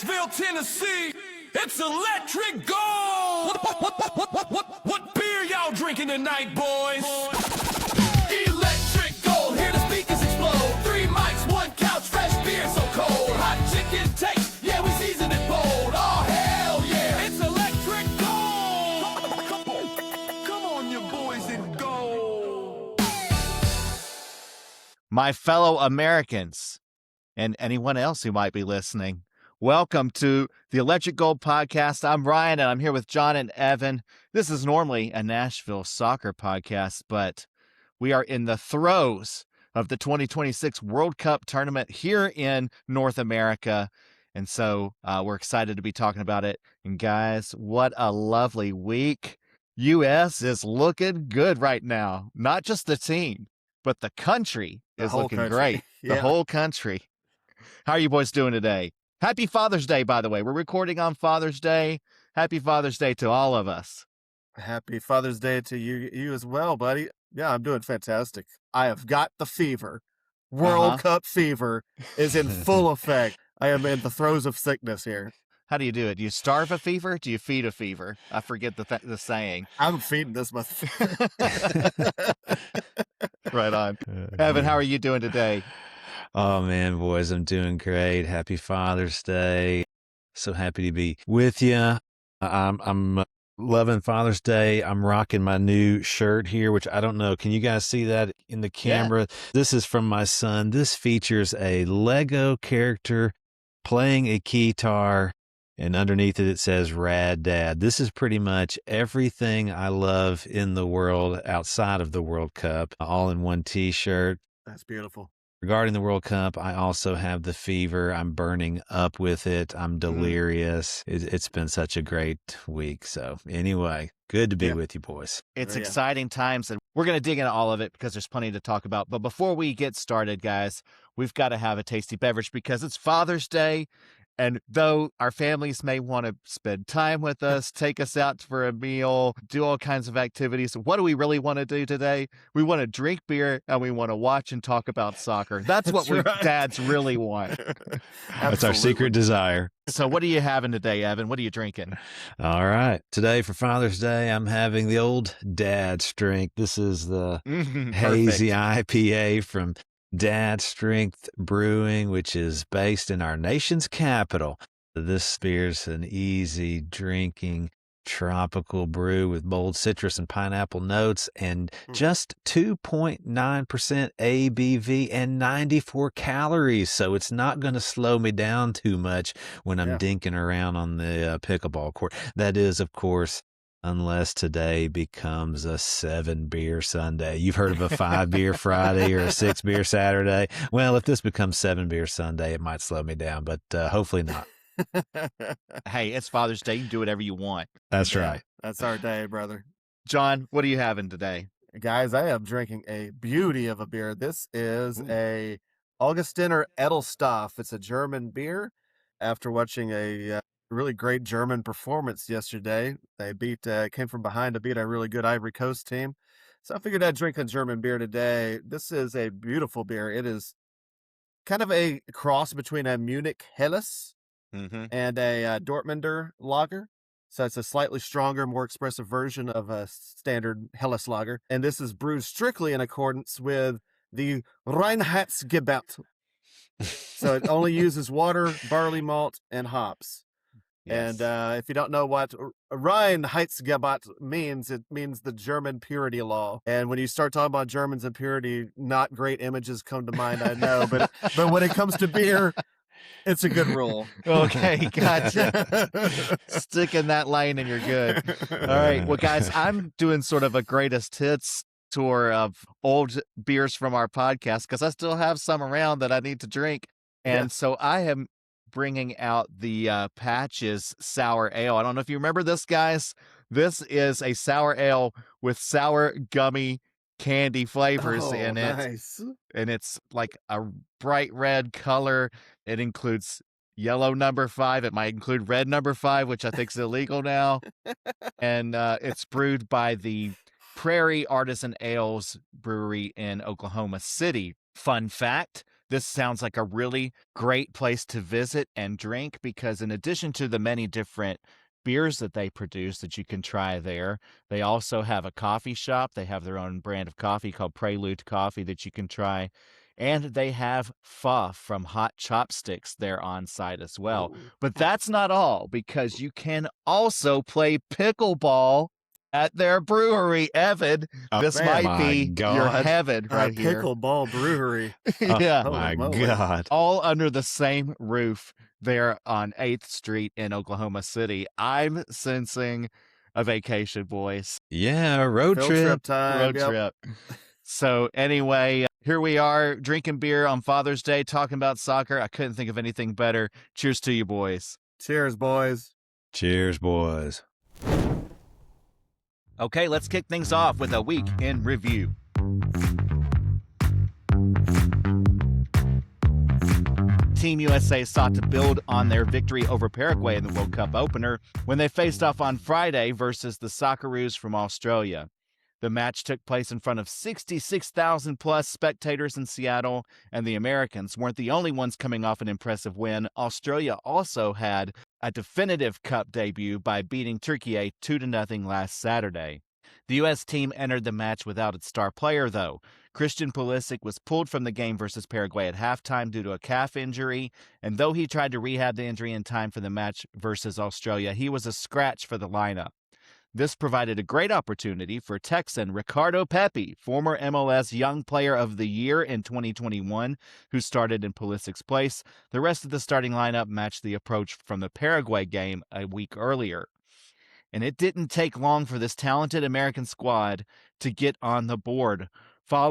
Nashville, Tennessee, it's Electric Gold! What beer y'all drinking tonight, boys? Electric Gold, hear the speakers explode. 3 mics, 1 couch, fresh beer so cold. Hot chicken taste, yeah, we season it bold. Oh, hell yeah, it's Electric Gold! Come on, you boys in gold. My fellow Americans, and anyone else who might be listening, welcome to the Electric Gold Podcast. I'm Ryan, and I'm here with John and Evan. This is normally a Nashville soccer podcast, but we are in the throes of the 2026 World Cup tournament here in North America, and so we're excited to be talking about it. And guys, what a lovely week. U.S. is looking good right now. Not just the team, but the country is looking great. The whole country. How are you boys doing today? Happy Father's Day, by the way. We're recording on Father's Day. Happy Father's Day to all of us. Happy Father's Day to you as well, buddy. Yeah, I'm doing fantastic. I have got the fever. World Cup fever is in full effect. I am in the throes of sickness here. How do you do it? Do you starve a fever? Do you feed a fever? I forget the saying. I'm feeding this motherfucker. Right on. Evan, how are you doing today? Oh man, boys, I'm doing great. Happy Father's Day. So happy to be with you. I'm loving Father's Day. I'm rocking my new shirt here, which I don't know. Can you guys see that in the camera? Yeah. This is from my son. This features a Lego character playing a guitar, and underneath it says Rad Dad. This is pretty much everything I love in the world outside of the World Cup, all in one t-shirt. That's beautiful. Regarding the World Cup, I also have the fever. I'm burning up with it. I'm delirious. It's been such a great week. So anyway, good to be with you boys. It's exciting times, and we're going to dig into all of it because there's plenty to talk about. But before we get started, guys, we've got to have a tasty beverage because it's Father's Day. And though our families may want to spend time with us, take us out for a meal, do all kinds of activities, what do we really want to do today? We want to drink beer and we want to watch and talk about soccer. That's what dads really want. That's our secret desire. So what are you having today, Evan? What are you drinking? All right. Today for Father's Day, I'm having the old Dad's drink. This is the hazy IPA from Dad Strength Brewing, which is based in our nation's capital. This beer's an easy drinking tropical brew with bold citrus and pineapple notes and just 2.9% ABV and 94 calories. So it's not going to slow me down too much when I'm dinking around on the pickleball court. That is, of course, unless today becomes a 7-beer Sunday. You've heard of a 5-beer Friday or a 6-beer Saturday. Well, if this becomes 7-beer Sunday, it might slow me down, but hopefully not. Hey, it's Father's Day. You can do whatever you want. That's right. That's our day, brother. John, what are you having today? Guys, I am drinking a beauty of a beer. This is a Augustiner Edelstoff. It's a German beer. After watching a really great German performance yesterday, they came from behind to beat a really good Ivory Coast team. So I figured I'd drink a German beer today. This is a beautiful beer. It is kind of a cross between a Munich Helles and a Dortmunder lager. So it's a slightly stronger, more expressive version of a standard Helles lager. And this is brewed strictly in accordance with the Reinheitsgebot. So it only uses water, barley malt, and hops. Yes. And if you don't know what Reinheitsgebot means, it means the German purity law. And when you start talking about Germans and purity, not great images come to mind, I know. But when it comes to beer, it's a good rule. Okay, gotcha. Stick in that lane and you're good. All right. Well, guys, I'm doing sort of a greatest hits tour of old beers from our podcast because I still have some around that I need to drink. And so I am bringing out the Patches Sour Ale. I don't know if you remember this, guys. This is a sour ale with sour gummy candy flavors in it. Nice. And it's like a bright red color. It includes yellow number 5. It might include red number 5, which I think is illegal now. And it's brewed by the Prairie Artisan Ales Brewery in Oklahoma City. Fun fact, this sounds like a really great place to visit and drink because in addition to the many different beers that they produce that you can try there, they also have a coffee shop. They have their own brand of coffee called Prelude Coffee that you can try. And they have pho from Hot Chopsticks there on site as well. Ooh. But that's not all because you can also play pickleball at their brewery, Evan. This man. might be your God. heaven right here. Pickleball brewery. Yeah. Holy My moly. God. All under the same roof there on 8th Street in Oklahoma City. I'm sensing a vacation, boys. Yeah, road Field trip. trip time. Road Yep. trip. So anyway, here we are drinking beer on Father's Day, talking about soccer. I couldn't think of anything better. Cheers to you, boys. Cheers, boys. Cheers, boys. Okay, let's kick things off with a week in review. Team USA sought to build on their victory over Paraguay in the World Cup opener when they faced off on Friday versus the Socceroos from Australia. The match took place in front of 66,000 plus spectators in Seattle, and the Americans weren't the only ones coming off an impressive win. Australia also had a definitive cup debut by beating Turkiye 2-0 last Saturday. The U.S. team entered the match without its star player, though. Christian Pulisic was pulled from the game versus Paraguay at halftime due to a calf injury, and though he tried to rehab the injury in time for the match versus Australia, he was a scratch for the lineup. This provided a great opportunity for Texan Ricardo Pepi, former MLS Young Player of the Year in 2021, who started in Pulisic's place. The rest of the starting lineup matched the approach from the Paraguay game a week earlier. And it didn't take long for this talented American squad to get on the board. Flo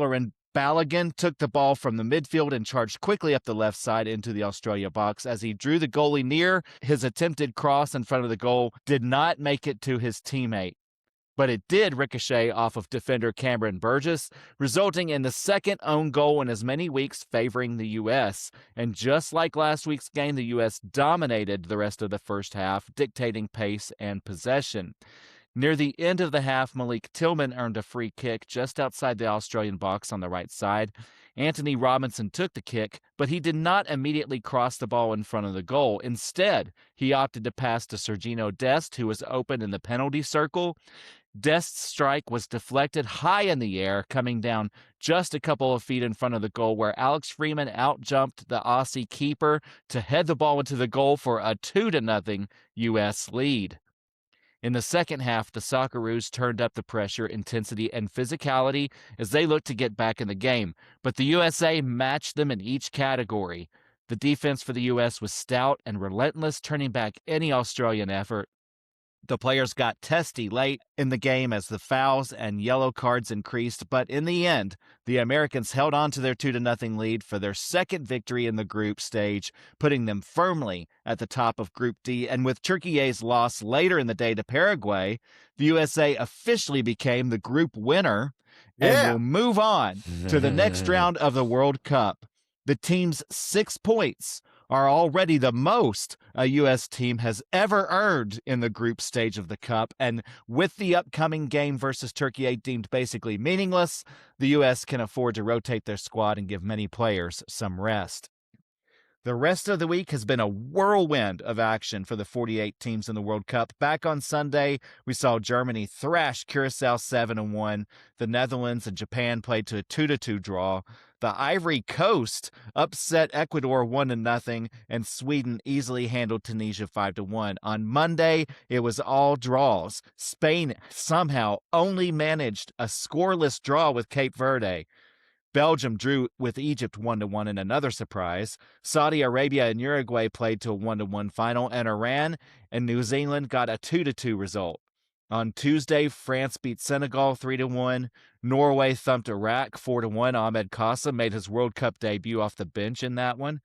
Balogun took the ball from the midfield and charged quickly up the left side into the Australia box as he drew the goalie near. His attempted cross in front of the goal did not make it to his teammate, but it did ricochet off of defender Cameron Burgess, resulting in the second own goal in as many weeks favoring the U.S. And just like last week's game, the U.S. dominated the rest of the first half, dictating pace and possession. Near the end of the half, Malik Tillman earned a free kick just outside the Australian box on the right side. Anthony Robinson took the kick, but he did not immediately cross the ball in front of the goal. Instead, he opted to pass to Sergiño Dest, who was open in the penalty circle. Dest's strike was deflected high in the air, coming down just a couple of feet in front of the goal, where Alex Freeman outjumped the Aussie keeper to head the ball into the goal for a 2-0 U.S. lead. In the second half, the Socceroos turned up the pressure, intensity, and physicality as they looked to get back in the game, but the USA matched them in each category. The defense for the U.S. was stout and relentless, turning back any Australian effort. The players got testy late in the game as the fouls and yellow cards increased, but in the end, the Americans held on to their 2-0 lead for their second victory in the group stage, putting them firmly at the top of Group D. And with Turkiye's loss later in the day to Paraguay, the USA officially became the group winner and will move on to the next round of the World Cup. The team's 6 points are already the most a U.S. team has ever earned in the group stage of the Cup, and with the upcoming game versus Turkey deemed basically meaningless, the U.S. can afford to rotate their squad and give many players some rest. The rest of the week has been a whirlwind of action for the 48 teams in the World Cup. Back on Sunday, we saw Germany thrash Curacao 7-1. The Netherlands and Japan played to a 2-2 draw. The Ivory Coast upset Ecuador 1-0, and Sweden easily handled Tunisia 5-1. On Monday, it was all draws. Spain somehow only managed a scoreless draw with Cape Verde. Belgium drew with Egypt 1-1 in another surprise. Saudi Arabia and Uruguay played to a 1-1 final, and Iran and New Zealand got a 2-2 result. On Tuesday, France beat Senegal 3-1. Norway thumped Iraq 4-1. Ahmed Qasim made his World Cup debut off the bench in that one.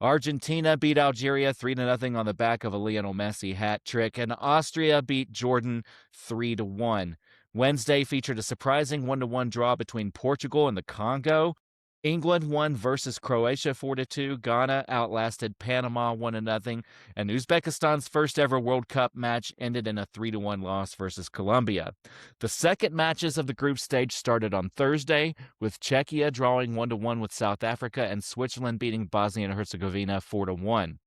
Argentina beat Algeria 3-0 on the back of a Lionel Messi hat trick, and Austria beat Jordan 3-1. Wednesday featured a surprising 1-1 draw between Portugal and the Congo. England won versus Croatia 4-2. Ghana outlasted Panama 1-0. And Uzbekistan's first ever World Cup match ended in a 3-1 loss versus Colombia. The second matches of the group stage started on Thursday, with Czechia drawing 1-1 with South Africa and Switzerland beating Bosnia and Herzegovina 4-1.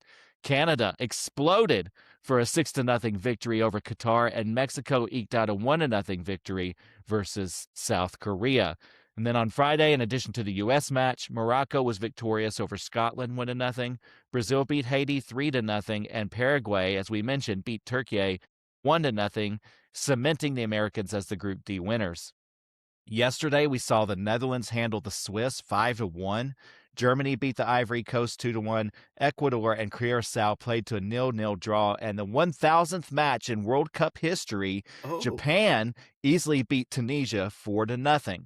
Canada exploded for a 6-0 victory over Qatar, and Mexico eked out a 1-0 victory versus South Korea. And then on Friday, in addition to the U.S. match, Morocco was victorious over Scotland 1-0. Brazil beat Haiti 3-0, and Paraguay, as we mentioned, beat Turkiye 1-0, cementing the Americans as the Group D winners. Yesterday, we saw the Netherlands handle the Swiss 5-1. Germany beat the Ivory Coast 2-1. Ecuador and Curacao played to a 0-0 draw. And the 1,000th match in World Cup history, Japan easily beat Tunisia 4-0.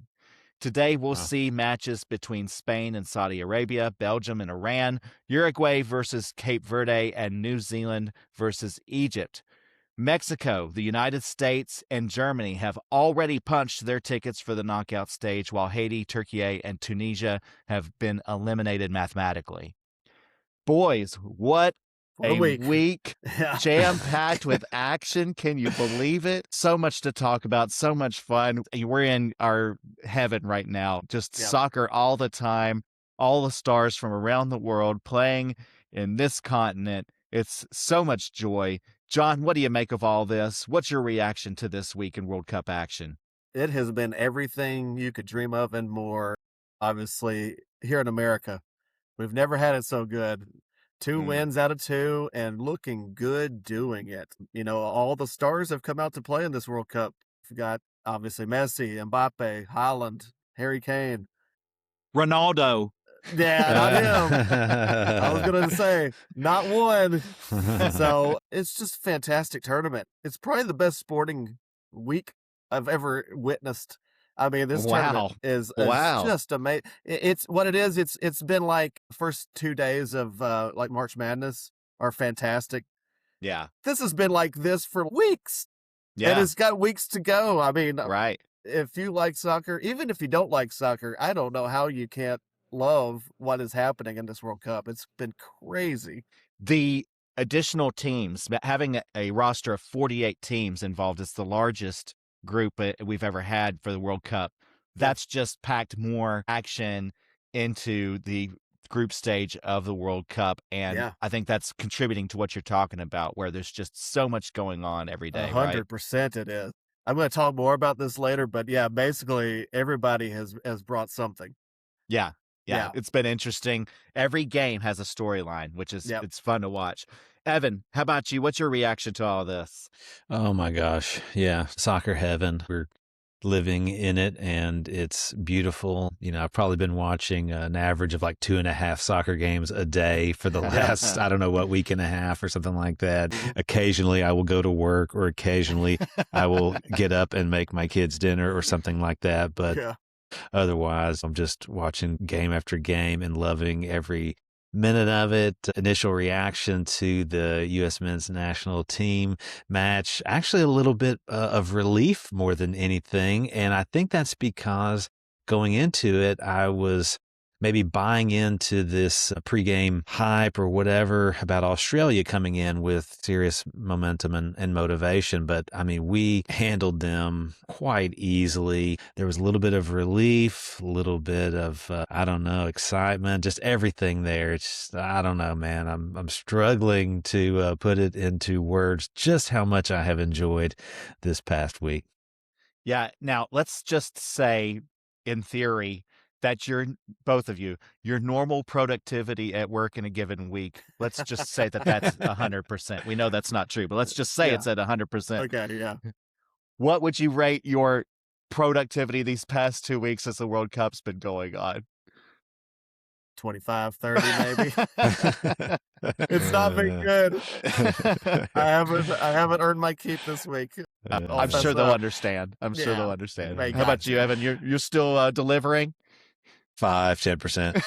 Today, we'll see matches between Spain and Saudi Arabia, Belgium and Iran, Uruguay versus Cape Verde, and New Zealand versus Egypt. Mexico, the United States, and Germany have already punched their tickets for the knockout stage, while Haiti, Turkiye, and Tunisia have been eliminated mathematically. Boys, what a week. Jam-packed with action. Can you believe it? So much to talk about, so much fun. We're in our heaven right now. Just soccer all the time, all the stars from around the world playing in this continent. It's so much joy. John, what do you make of all this? What's your reaction to this week in World Cup action? It has been everything you could dream of and more. Obviously, here in America, we've never had it so good. 2 wins out of 2 and looking good doing it. You know, all the stars have come out to play in this World Cup. We've got, obviously, Messi, Mbappe, Haaland, Harry Kane. Ronaldo. Yeah, not him. I was going to say, not one. So it's just a fantastic tournament. It's probably the best sporting week I've ever witnessed. I mean, this tournament is just amazing. It's what it is. It's been like the first 2 days of like March Madness are fantastic. Yeah. This has been like this for weeks. Yeah. And it's got weeks to go. I mean, right. If you like soccer, even if you don't like soccer, I don't know how you can't love what is happening in this World Cup. It's been crazy. The additional teams, having a roster of 48 teams involved, is the largest group we've ever had for the World Cup. That's just packed more action into the group stage of the World Cup. And I think that's contributing to what you're talking about, where there's just so much going on every day. 100% it is. I'm going to talk more about this later, but yeah, basically everybody has brought something. Yeah. It's been interesting. Every game has a storyline, which is it's fun to watch. Evan, how about you? What's your reaction to all this? Oh my gosh. Yeah. Soccer heaven. We're living in it and it's beautiful. You know, I've probably been watching an average of like 2.5 soccer games a day for the last, I don't know what, week and a half or something like that. Occasionally I will go to work, or occasionally I will get up and make my kids dinner or something like that. But otherwise, I'm just watching game after game and loving every minute of it. Initial reaction to the U.S. men's national team match, actually a little bit of relief more than anything. And I think that's because going into it, I was maybe buying into this pregame hype or whatever about Australia coming in with serious momentum and motivation. But I mean, we handled them quite easily. There was a little bit of relief, a little bit of, I don't know, excitement, just everything there. It's just, I don't know, man. I'm struggling to put it into words just how much I have enjoyed this past week. Yeah. Now, let's just say, in theory, that both of you, your normal productivity at work in a given week, let's just say that's 100%. We know that's not true, but let's just say it's at 100%. Okay, yeah. What would you rate your productivity these past 2 weeks as the World Cup's been going on? 25, 30 maybe. It's not been good. I haven't earned my keep this week. I'm sure they'll understand. Sure they'll understand. How about you, Evan? You're still delivering? 5-10%.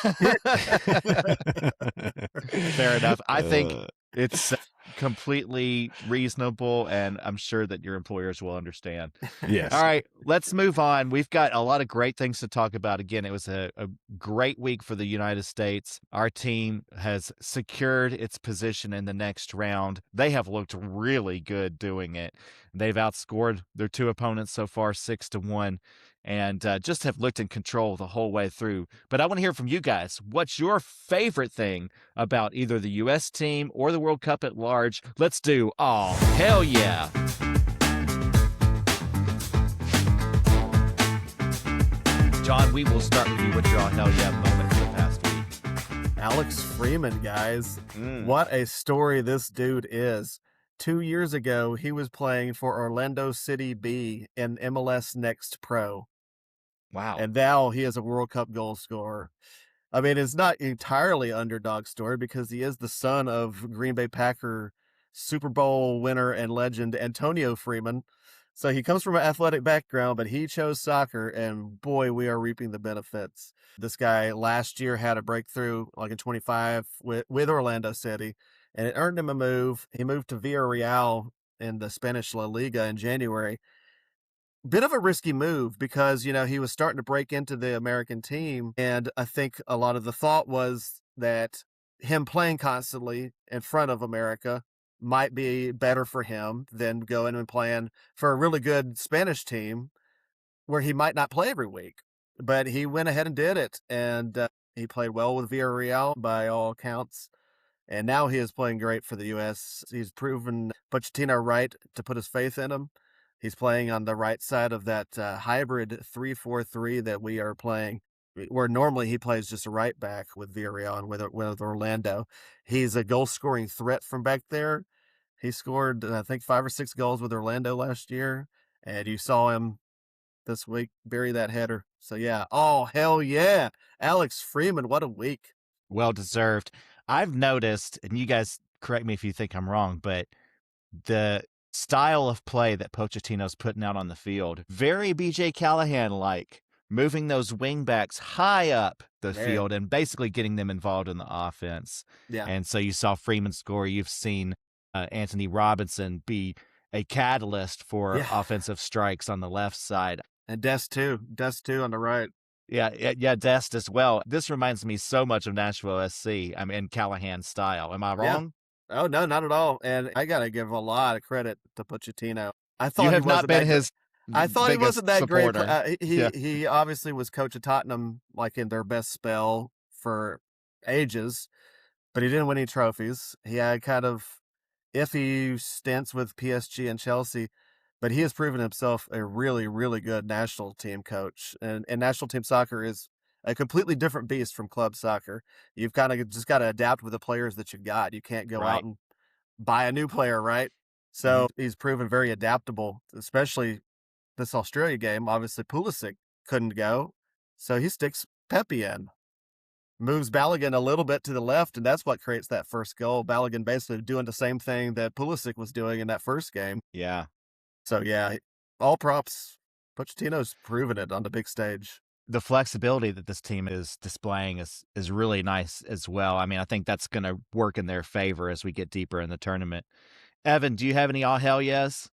Fair enough. I think it's completely reasonable, and I'm sure that your employers will understand. Yes. All right, let's move on. We've got a lot of great things to talk about. Again, it was a great week for the United States. Our team has secured its position in the next round. They have looked really good doing it. They've outscored their two opponents so far 6-1, and just have looked in control the whole way through. But I want to hear from you guys. What's your favorite thing about either the U.S. team or the World Cup at large? Let's do all hell yeah. John, we will start with you. What's your all hell yeah moment for the past week? Alex Freeman, guys. What a story this dude is. 2 years ago, he was playing for Orlando City B in MLS Next Pro. Wow. And now he is a World Cup goal scorer. I mean, it's not entirely underdog story because he is the son of Green Bay Packer Super Bowl winner and legend Antonio Freeman. So he comes from an athletic background, but he chose soccer, and boy, we are reaping the benefits. This guy last year had a breakthrough, like in 25, with Orlando City, and it earned him a move. He moved to Villarreal in the Spanish La Liga in January. Bit of a risky move because, he was starting to break into the American team, and I think a lot of the thought was that him playing constantly in front of America might be better for him than going and playing for a really good Spanish team where he might not play every week. But he went ahead and did it, and he played well with Villarreal by all accounts. And now he is playing great for the U.S. He's proven Pochettino right to put his faith in him. He's playing on the right side of that hybrid 3-4-3 that we are playing, where normally he plays just a right back with Villarreal and with Orlando. He's a goal-scoring threat from back there. He scored, I think, 5 or 6 goals with Orlando last year, and you saw him this week bury that header. So, yeah. Oh, hell yeah. Alex Freeman, what a week. Well deserved. I've noticed, and you guys correct me if you think I'm wrong, but the style of play that Pochettino's putting out on the field, very BJ Callahan-like, moving those wingbacks high up the field and basically getting them involved in the offense. Yeah. And so you saw Freeman score. You've seen Anthony Robinson be a catalyst for offensive strikes on the left side. And Dest too on the right. Yeah, Dest as well. This reminds me so much of Nashville SC. I mean, Callahan's style. Am I wrong? Oh, no, not at all. And I got to give a lot of credit to Pochettino. I thought You he have not wasn't been that his I thought he biggest wasn't that great. supporter. He obviously was coach of Tottenham, like in their best spell for ages, but he didn't win any trophies. He had kind of iffy stints with PSG and Chelsea, but he has proven himself a really, really good national team coach. And national team soccer is a completely different beast from club soccer. You've kind of just got to adapt with the players that you've got. You can't go out and buy a new player, right? So he's proven very adaptable, especially this Australia game. Obviously, Pulisic couldn't go, so he sticks Pepe in. Moves Balogun a little bit to the left, and that's what creates that first goal. Balogun basically doing the same thing that Pulisic was doing in that first game. Yeah. So, yeah, all props. Pochettino's proven it on the big stage. The flexibility that this team is displaying is really nice as well. I mean, I think that's going to work in their favor as we get deeper in the tournament. Evan, do you have any all hell yes?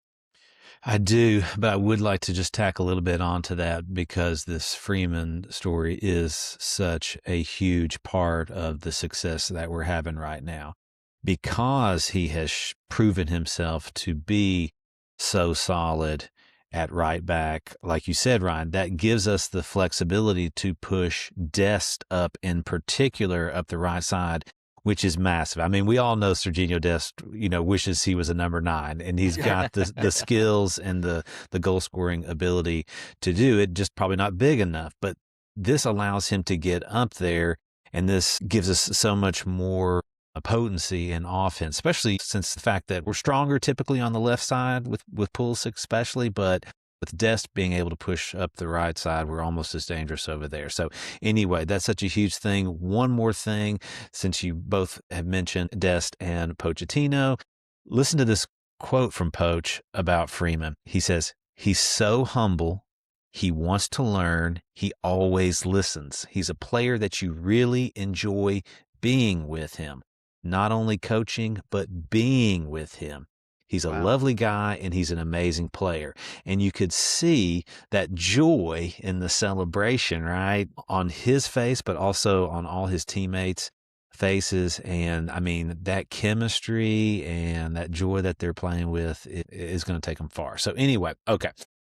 I do, but I would like to just tack a little bit onto that because this Freeman story is such a huge part of the success that we're having right now. Because he has proven himself to be so solid at right back, like you said, Ryan, that gives us the flexibility to push Dest up, in particular, up the right side, which is massive. I mean, we all know Serginho Dest, wishes he was a number 9, and he's got the skills and the goal scoring ability to do it, just probably not big enough. But this allows him to get up there, and this gives us so much more potency in offense, especially since the fact that we're stronger typically on the left side with Pulisic especially, but with Dest being able to push up the right side, we're almost as dangerous over there. So anyway, that's such a huge thing. One more thing, since you both have mentioned Dest and Pochettino, listen to this quote from Poch about Freeman. He says, "He's so humble. He wants to learn. He always listens. He's a player that you really enjoy being with him. not only coaching, but being with him. He's a lovely guy, and he's an amazing player. And you could see that joy in the celebration, right, on his face, but also on all his teammates' faces. And, I mean, that chemistry and that joy that they're playing with is going to take them far. So anyway, okay,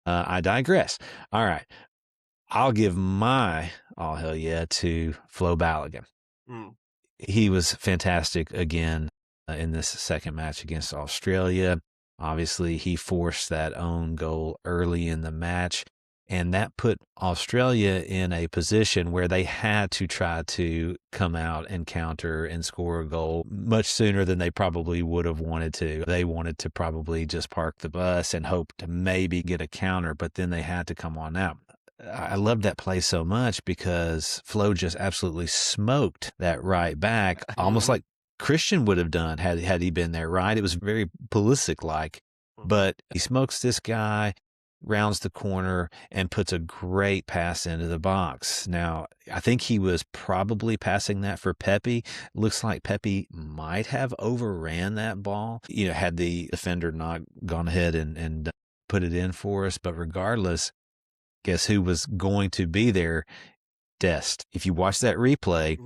I digress. All right. I'll give my all hell yeah to Flo Balogun. He was fantastic again in this second match against Australia. Obviously, he forced that own goal early in the match, and that put Australia in a position where they had to try to come out and counter and score a goal much sooner than they probably would have wanted to. They wanted to probably just park the bus and hope to maybe get a counter, but then they had to come on out. I loved that play so much because Flo just absolutely smoked that right back, almost like Christian would have done had he been there, right? It was very Pulisic-like, but he smokes this guy, rounds the corner, and puts a great pass into the box. Now, I think he was probably passing that for Pepe. Looks like Pepe might have overran that ball, had the defender not gone ahead and put it in for us. But regardless, guess who was going to be there? Dest. If you watch that replay,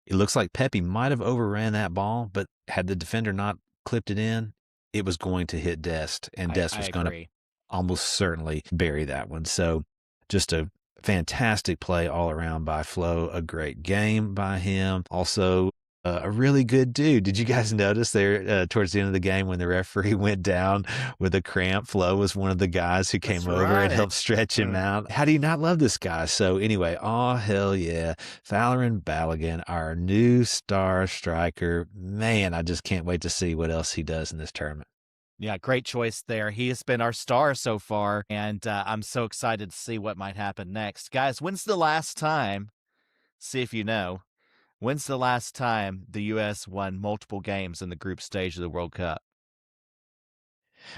it looks like Pepe might have overran that ball, but had the defender not clipped it in, it was going to hit Dest, and Dest was going to almost certainly bury that one. So just a fantastic play all around by Flo, a great game by him. Also, a really good dude. Did you guys notice there towards the end of the game when the referee went down with a cramp? Flo was one of the guys who came over and helped stretch him out. How do you not love this guy? So anyway, oh, hell yeah. Folarin Balogun, our new star striker. Man, I just can't wait to see what else he does in this tournament. Yeah, great choice there. He has been our star so far, and I'm so excited to see what might happen next. Guys, when's the last time, see if you know, when's the last time the U.S. won multiple games in the group stage of the World Cup?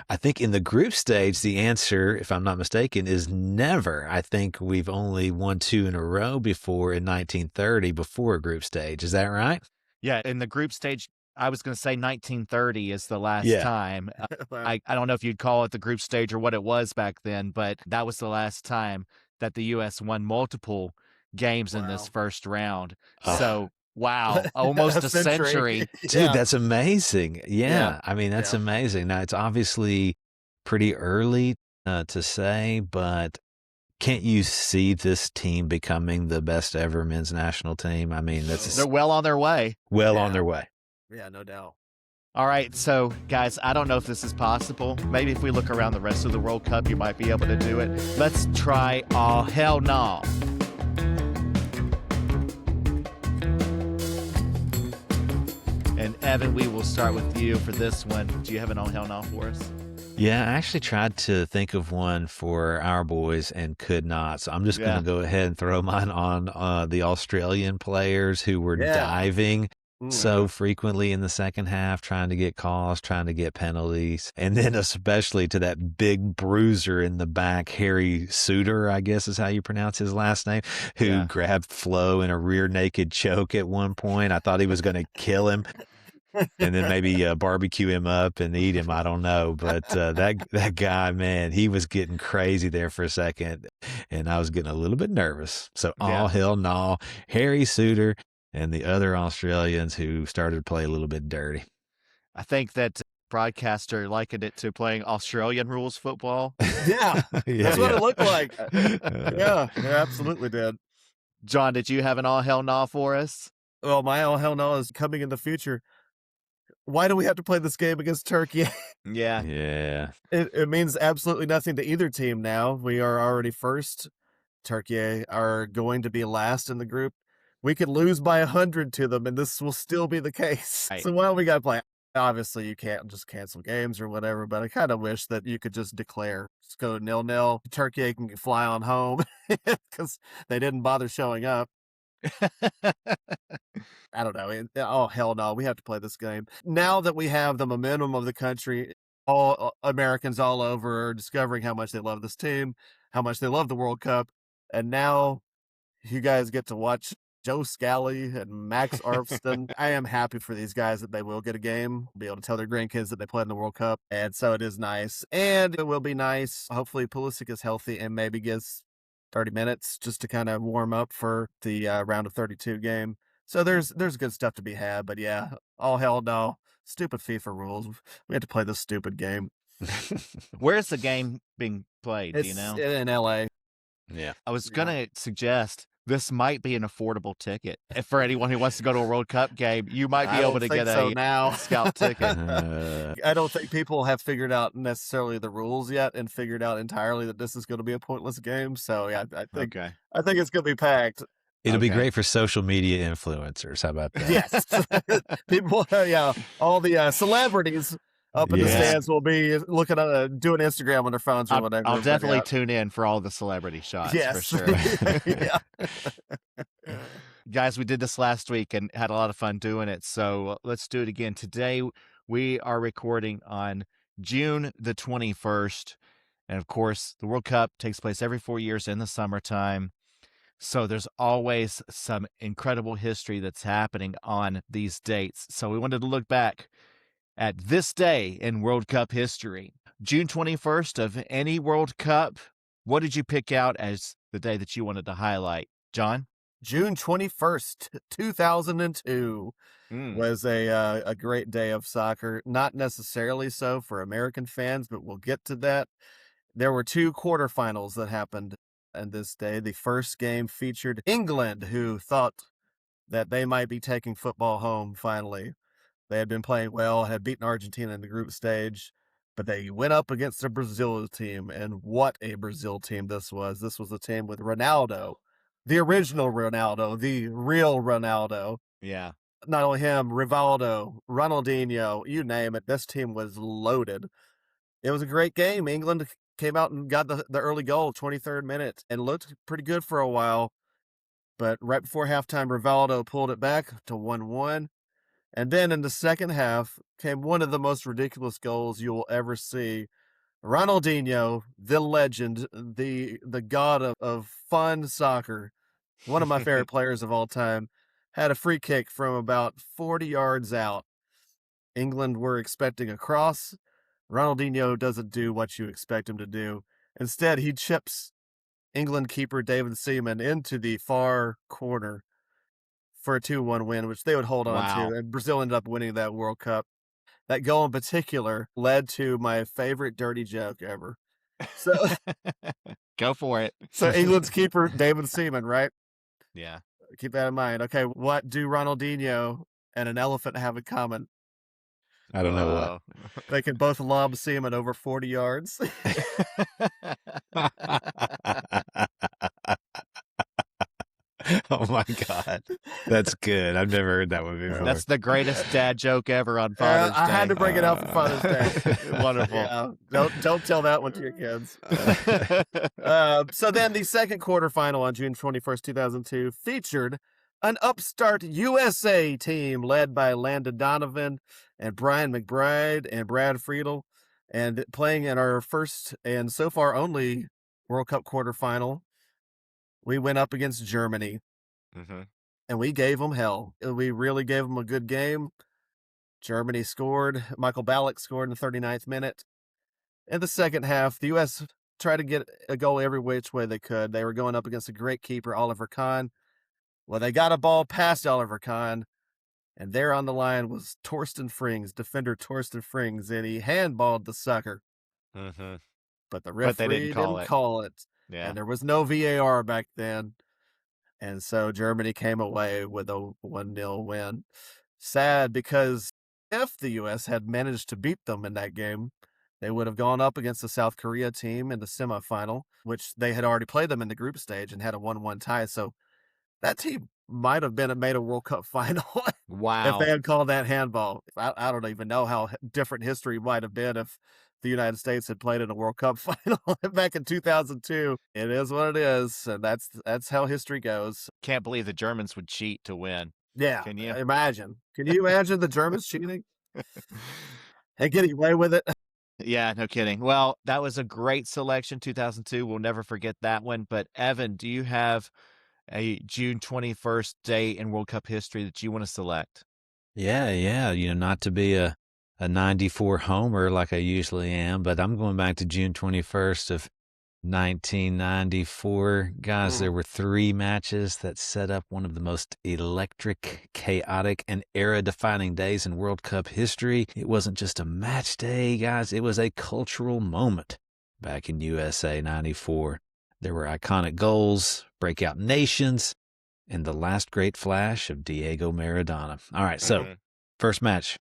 I think in the group stage, the answer, if I'm not mistaken, is never. I think we've only won 2 in a row before in 1930 before a group stage. Is that right? Yeah, in the group stage, I was going to say 1930 is the last time. I don't know if you'd call it the group stage or what it was back then, but that was the last time that the U.S. won multiple games in this first round. So, wow, almost a century. Dude, that's amazing. Yeah. I mean, that's amazing. Now, it's obviously pretty early to say, but can't you see this team becoming the best ever men's national team? I mean, they're well on their way. On their way. Yeah, no doubt. All right, so guys, I don't know if this is possible. Maybe if we look around the rest of the World Cup, you might be able to do it. Let's try all hell no. And Evan, we will start with you for this one. Do you have an all hell no for us? Yeah, I actually tried to think of one for our boys and could not. So I'm just going to go ahead and throw mine on the Australian players who were diving so frequently in the second half, trying to get calls, trying to get penalties. And then especially to that big bruiser in the back, Harry Suter, I guess is how you pronounce his last name, who grabbed Flo in a rear naked choke at one point. I thought he was going to kill him. And then maybe barbecue him up and eat him. I don't know. But that guy, man, he was getting crazy there for a second. And I was getting a little bit nervous. So all hell no. Harry Suter and the other Australians who started to play a little bit dirty. I think that broadcaster likened it to playing Australian rules football. That's what it looked like. Yeah, absolutely did. John, did you have an all hell no for us? Well, my all hell no is coming in the future. Why do we have to play this game against Turkey? Yeah. It means absolutely nothing to either team now. We are already first. Turkey are going to be last in the group. We could lose by 100 to them, and this will still be the case. Right. So why do we got to play? Obviously, you can't just cancel games or whatever, but I kind of wish that you could just declare, just go 0-0. Turkey can fly on home because they didn't bother showing up. I don't know. Oh, hell no. We have to play this game. Now that we have the momentum of the country, all Americans all over are discovering how much they love this team, how much they love the World Cup. And now you guys get to watch Joe Scally and Max Arfston. I am happy for these guys that they will get a game, be able to tell their grandkids that they played in the World Cup. And so it is nice. And it will be nice. Hopefully Pulisic is healthy and maybe gets 30 minutes just to kind of warm up for the round of 32 game. So there's good stuff to be had. But yeah, all hell no. Stupid FIFA rules. We had to play this stupid game. Where's the game being played? It's do you know? in LA. Yeah. I was going to suggest this might be an affordable ticket. If for anyone who wants to go to a World Cup game, you might be able to get a scout ticket. I don't think people have figured out necessarily the rules yet and figured out entirely that this is going to be a pointless game. So yeah, I think it's going to be packed. It'll be great for social media influencers. How about that? Yes. People, all the celebrities up in the stands will be looking at doing Instagram on their phones or whatever. I'll definitely tune in for all the celebrity shots for sure. Yeah. Guys, we did this last week and had a lot of fun doing it. So let's do it again. Today, we are recording on June the 21st. And of course, the World Cup takes place every 4 years in the summertime. So there's always some incredible history that's happening on these dates. So we wanted to look back at this day in World Cup history. June 21st of any World Cup. What did you pick out as the day that you wanted to highlight? John? June 21st, 2002 was a great day of soccer. Not necessarily so for American fans, but we'll get to that. There were two quarterfinals that happened on this day. The first game featured England, who thought that they might be taking football home finally. They had been playing well, had beaten Argentina in the group stage, but they went up against the Brazil team, and what a Brazil team this was. This was a team with Ronaldo, the original Ronaldo, the real Ronaldo. Yeah. Not only him, Rivaldo, Ronaldinho, you name it. This team was loaded. It was a great game. England came out and got the early goal, 23rd minute, and looked pretty good for a while. But right before halftime, Rivaldo pulled it back to 1-1. And then in the second half came one of the most ridiculous goals you will ever see. Ronaldinho, the legend, the god of fun soccer, one of my favorite players of all time, had a free kick from about 40 yards out. England were expecting a cross. Ronaldinho doesn't do what you expect him to do. Instead, he chips England keeper David Seaman into the far corner for a 2-1 win, which they would hold on to. And Brazil ended up winning that World Cup. That goal in particular led to my favorite dirty joke ever. So go for it. So England's keeper, David Seaman, right? Yeah. Keep that in mind. Okay, what do Ronaldinho and an elephant have in common? I don't know what. They can both lob Seaman over 40 yards. Oh my God. That's good. I've never heard that one before. That's the greatest dad joke ever on Father's Day. I had to bring it up for Father's Day. Wonderful. Yeah, don't tell that one to your kids. So then the second quarterfinal on June 21st, 2002 featured an upstart USA team led by Landon Donovan and Brian McBride and Brad Friedel, and playing in our first and so far only World Cup quarterfinal. We went up against Germany, and we gave them hell. We really gave them a good game. Germany scored. Michael Ballack scored in the 39th minute. In the second half, the U.S. tried to get a goal every which way they could. They were going up against a great keeper, Oliver Kahn. Well, they got a ball past Oliver Kahn, and there on the line was Torsten Frings, defender Torsten Frings, and he handballed the sucker. But the referee didn't call it. Yeah. And there was no VAR back then. And so Germany came away with a 1-0 win. Sad, because if the U.S. had managed to beat them in that game, they would have gone up against the South Korea team in the semifinal, which they had already played them in the group stage and had a 1-1 tie. So that team might have made a World Cup final. Wow. If they had called that handball. I don't even know how different history might have been if the United States had played in a World Cup final back in 2002. It is what it is, and that's how history goes. Can't believe the Germans would cheat to win. Yeah, Can you? imagine? Can you imagine the Germans cheating and getting away with it? Yeah, no kidding. Well, that was a great selection, 2002. We'll never forget that one. But Evan, do you have a June 21st date in World Cup history that you want to select? Yeah. Not to be a 94 homer like I usually am, but I'm going back to June 21st of 1994. Guys, there were 3 matches that set up one of the most electric, chaotic, and era-defining days in World Cup history. It wasn't just a match day, guys. It was a cultural moment back in USA 94. There were iconic goals, breakout nations, and the last great flash of Diego Maradona. All right, so first match,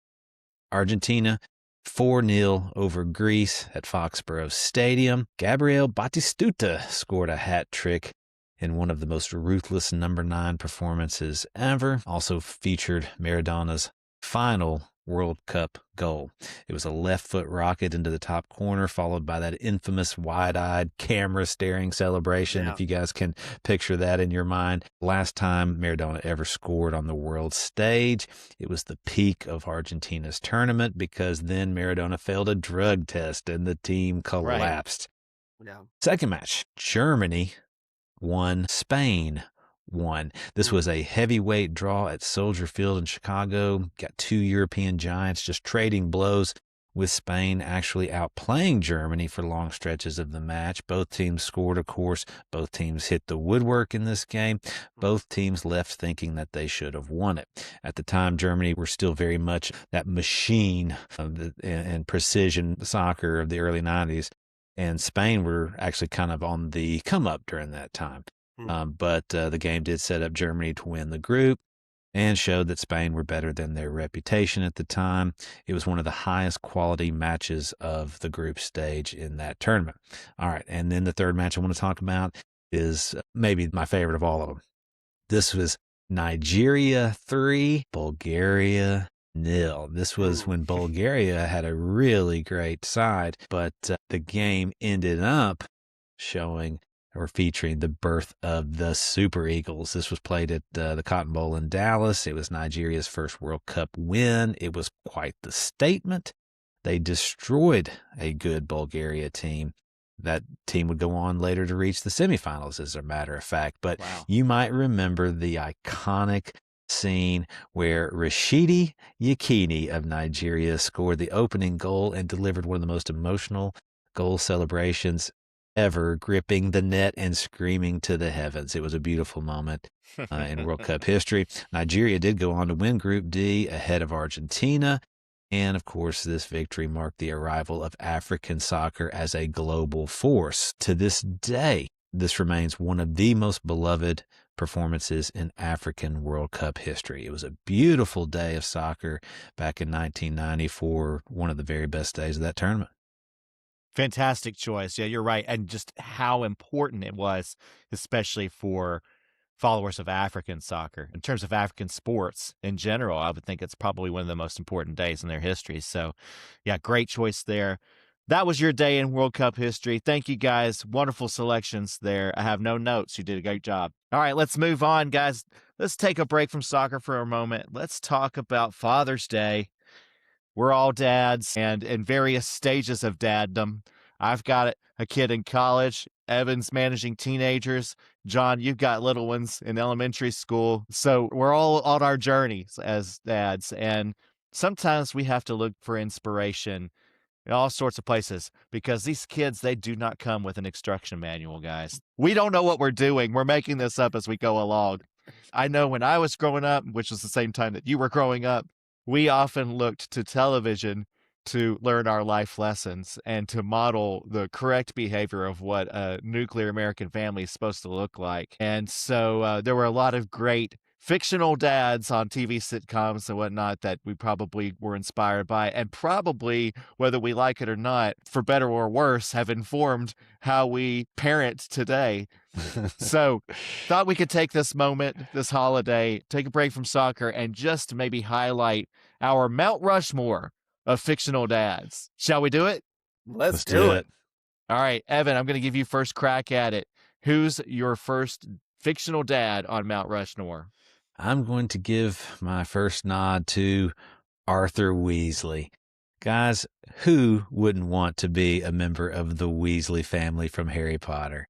Argentina 4-0 over Greece at Foxborough Stadium. Gabriel Batistuta scored a hat trick in one of the most ruthless number 9 performances ever. Also featured Maradona's final World Cup goal. It was a left foot rocket into the top corner, followed by that infamous wide-eyed camera staring celebration. If you guys can picture that in your mind. Last time Maradona ever scored on the world stage. It was the peak of Argentina's tournament because then Maradona failed a drug test and the team collapsed. Yeah. Second match, Germany won, Spain won. This was a heavyweight draw at Soldier Field in Chicago. Got 2 European giants just trading blows, with Spain actually outplaying Germany for long stretches of the match. Both teams scored, of course. Both teams hit the woodwork in this game. Both teams left thinking that they should have won it. At the time, Germany were still very much that machine and precision soccer of the early 90s. And Spain were actually kind of on the come up during that time. But the game did set up Germany to win the group and showed that Spain were better than their reputation at the time. It was one of the highest quality matches of the group stage in that tournament. All right, and then the third match I want to talk about is maybe my favorite of all of them. This was Nigeria 3, Bulgaria 0. This was when Bulgaria had a really great side, but the game ended up showing or featuring the birth of the Super Eagles. This was played at the Cotton Bowl in Dallas. It was Nigeria's first World Cup win. It was quite the statement. They destroyed a good Bulgaria team. That team would go on later to reach the semifinals, as a matter of fact. But you might remember the iconic scene where Rashidi Yekini of Nigeria scored the opening goal and delivered one of the most emotional goal celebrations ever, gripping the net and screaming to the heavens. It was a beautiful moment in World Cup history. Nigeria did go on to win Group D ahead of Argentina. And, of course, this victory marked the arrival of African soccer as a global force. To this day, this remains one of the most beloved performances in African World Cup history. It was a beautiful day of soccer back in 1994, one of the very best days of that tournament. Fantastic choice. Yeah, you're right. And just how important it was, especially for followers of African soccer. In terms of African sports in general, I would think it's probably one of the most important days in their history. So, yeah, great choice there. That was your day in World Cup history. Thank you, guys. Wonderful selections there. I have no notes. You did a great job. All right, let's move on, guys. Let's take a break from soccer for a moment. Let's talk about Father's Day. We're all dads and in various stages of daddom. I've got a kid in college. Evan's managing teenagers. John, you've got little ones in elementary school. So we're all on our journeys as dads. And sometimes we have to look for inspiration in all sorts of places because these kids, they do not come with an instruction manual, guys. We don't know what we're doing. We're making this up as we go along. I know when I was growing up, which was the same time that you were growing up, we often looked to television to learn our life lessons and to model the correct behavior of what a nuclear American family is supposed to look like. And so there were a lot of great fictional dads on TV sitcoms and whatnot that we probably were inspired by, and probably, whether we like it or not, for better or worse, have informed how we parent today. So thought we could take this moment, this holiday, take a break from soccer and just maybe highlight our Mount Rushmore of fictional dads. Shall we do it? Let's do it. All right, Evan, I'm going to give you first crack at it. Who's your first fictional dad on Mount Rushmore? I'm going to give my first nod to Arthur Weasley. Guys, who wouldn't want to be a member of the Weasley family from Harry Potter?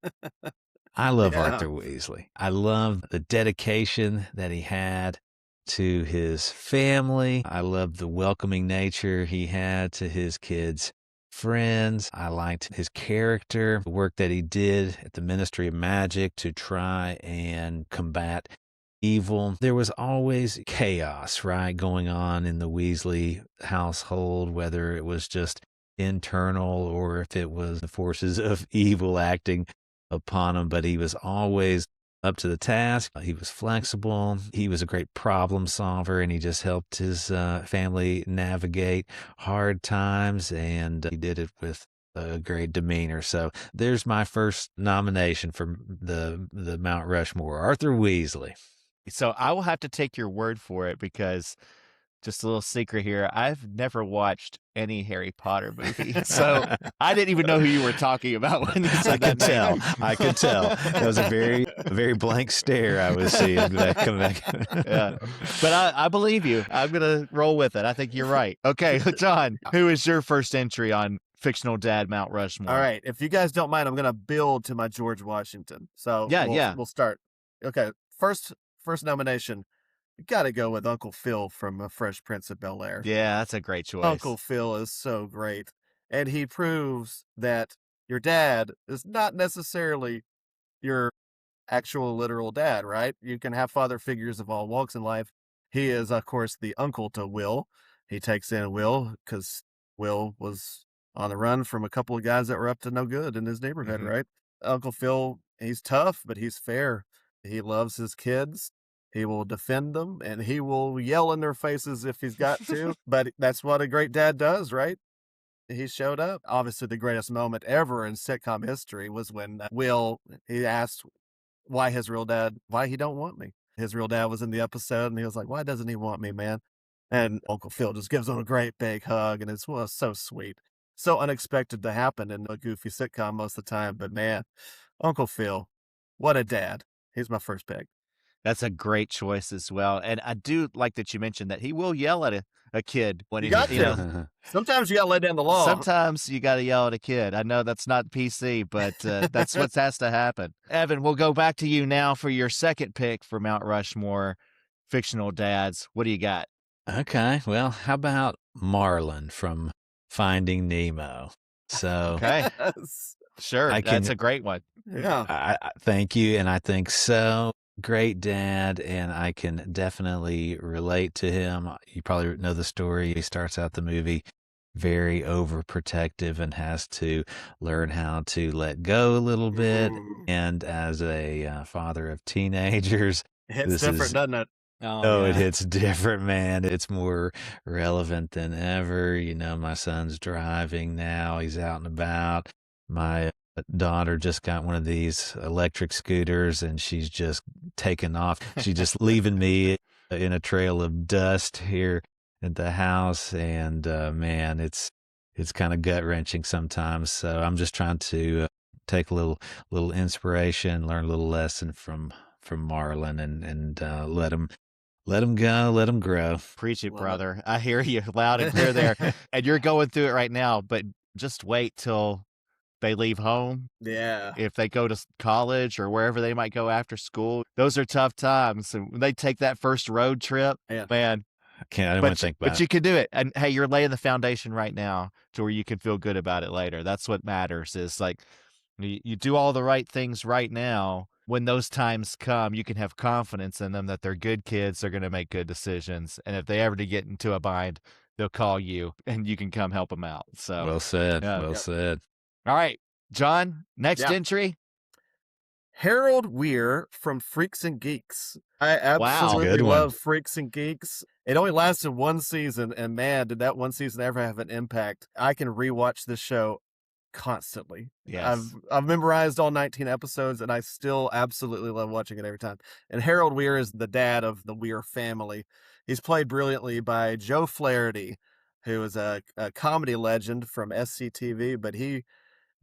I love Yeah. Arthur Weasley. I love the dedication that he had to his family. I love the welcoming nature he had to his kids' friends. I liked his character, the work that he did at the Ministry of Magic to try and combat evil. There was always chaos, right, going on in the Weasley household, whether it was just internal or if it was the forces of evil acting upon him, but he was always up to the task. He was flexible. He was a great problem solver, and he just helped his family navigate hard times, and he did it with a great demeanor. So there's my first nomination for the Mount Rushmore, Arthur Weasley. So I will have to take your word for it because just a little secret here, I've never watched any Harry Potter movie. So I didn't even know who you were talking about when you said that name. I could tell. That was a very blank stare I was seeing come back. Yeah. But I believe you. I'm going to roll with it. I think you're right. Okay, John, who is your first entry on fictional dad Mount Rushmore? All right. If you guys don't mind, I'm going to build to my George Washington. So we'll start. Okay. First nomination. You got to go with Uncle Phil from Fresh Prince of Bel-Air. Yeah, that's a great choice. Uncle Phil is so great. And he proves that your dad is not necessarily your actual literal dad, right? You can have father figures of all walks in life. He is, of course, the uncle to Will. He takes in Will because Will was on the run from a couple of guys that were up to no good in his neighborhood, right? Uncle Phil, he's tough, but he's fair. He loves his kids. He will defend them, and he will yell in their faces if he's got to. But that's what a great dad does, right? He showed up. Obviously, the greatest moment ever in sitcom history was when he asked why he don't want me. His real dad was in the episode, and he was like, why doesn't he want me, man? And Uncle Phil just gives him a great big hug, and it's so sweet. So unexpected to happen in a goofy sitcom most of the time. But man, Uncle Phil, what a dad. He's my first pick. That's a great choice as well. And I do like that you mentioned that he will yell at a kid when you got to. Sometimes you got to lay down the law. Sometimes you got to yell at a kid. I know that's not PC, but that's what has to happen. Evan, we'll go back to you now for your second pick for Mount Rushmore, fictional dads. What do you got? Okay. Well, how about Marlin from Finding Nemo? So, okay. Sure. That's a great one. Yeah. I thank you. And I think so. Great dad, and I can definitely relate to him. You probably know the story. He starts out the movie very overprotective and has to learn how to let go a little bit. And as a father of teenagers, it hits different, doesn't it? Oh, it hits different, man. It's more relevant than ever. You know, my son's driving now. He's out and about. My daughter just got one of these electric scooters, and she's just taken off. She's just leaving me in a trail of dust here at the house. And man, it's kind of gut wrenching sometimes. So I'm just trying to take a little inspiration, learn a little lesson from Marlin, and let him go, let him grow. Preach it, brother. I hear you loud and clear there. And you're going through it right now, but just wait till they leave home. Yeah. If they go to college or wherever they might go after school, those are tough times. And when they take that first road trip, man. I don't want to think about it. But you can do it. And hey, you're laying the foundation right now to where you can feel good about it later. That's what matters, is like you do all the right things right now. When those times come, you can have confidence in them that they're good kids. They're going to make good decisions. And if they ever get into a bind, they'll call you and you can come help them out. So well said. Well said. All right, John, next entry. Harold Weir from Freaks and Geeks. I absolutely love Freaks and Geeks. It only lasted one season, and man, did that one season ever have an impact. I can rewatch this show constantly. Yes. I've memorized all 19 episodes, and I still absolutely love watching it every time. And Harold Weir is the dad of the Weir family. He's played brilliantly by Joe Flaherty, who is a comedy legend from SCTV, but he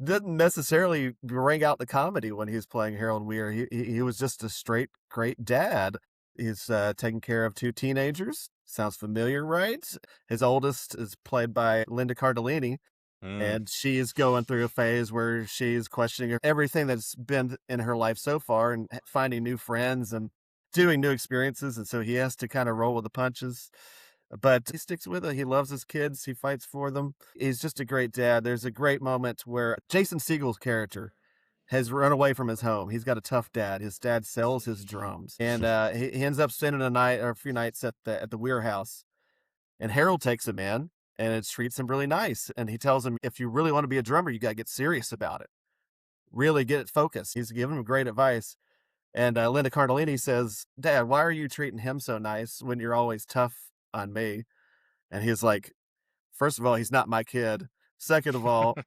didn't necessarily bring out the comedy when he was playing Harold Weir. He was just a straight great dad. He's taking care of two teenagers. Sounds familiar, right? His oldest is played by Linda Cardellini. And she's going through a phase where she's questioning everything that's been in her life so far and finding new friends and doing new experiences. And so he has to kind of roll with the punches. But he sticks with it. He loves his kids. He fights for them. He's just a great dad. There's a great moment where Jason Segel's character has run away from his home. He's got a tough dad. His dad sells his drums. And he ends up spending a night or a few nights at the Weir house. And Harold takes him in and it treats him really nice. And he tells him, if you really want to be a drummer, you got to get serious about it. Really get it focused. He's giving him great advice. And Linda Cardellini says, Dad, why are you treating him so nice when you're always tough on me? And he's like, first of all, he's not my kid. Second of all,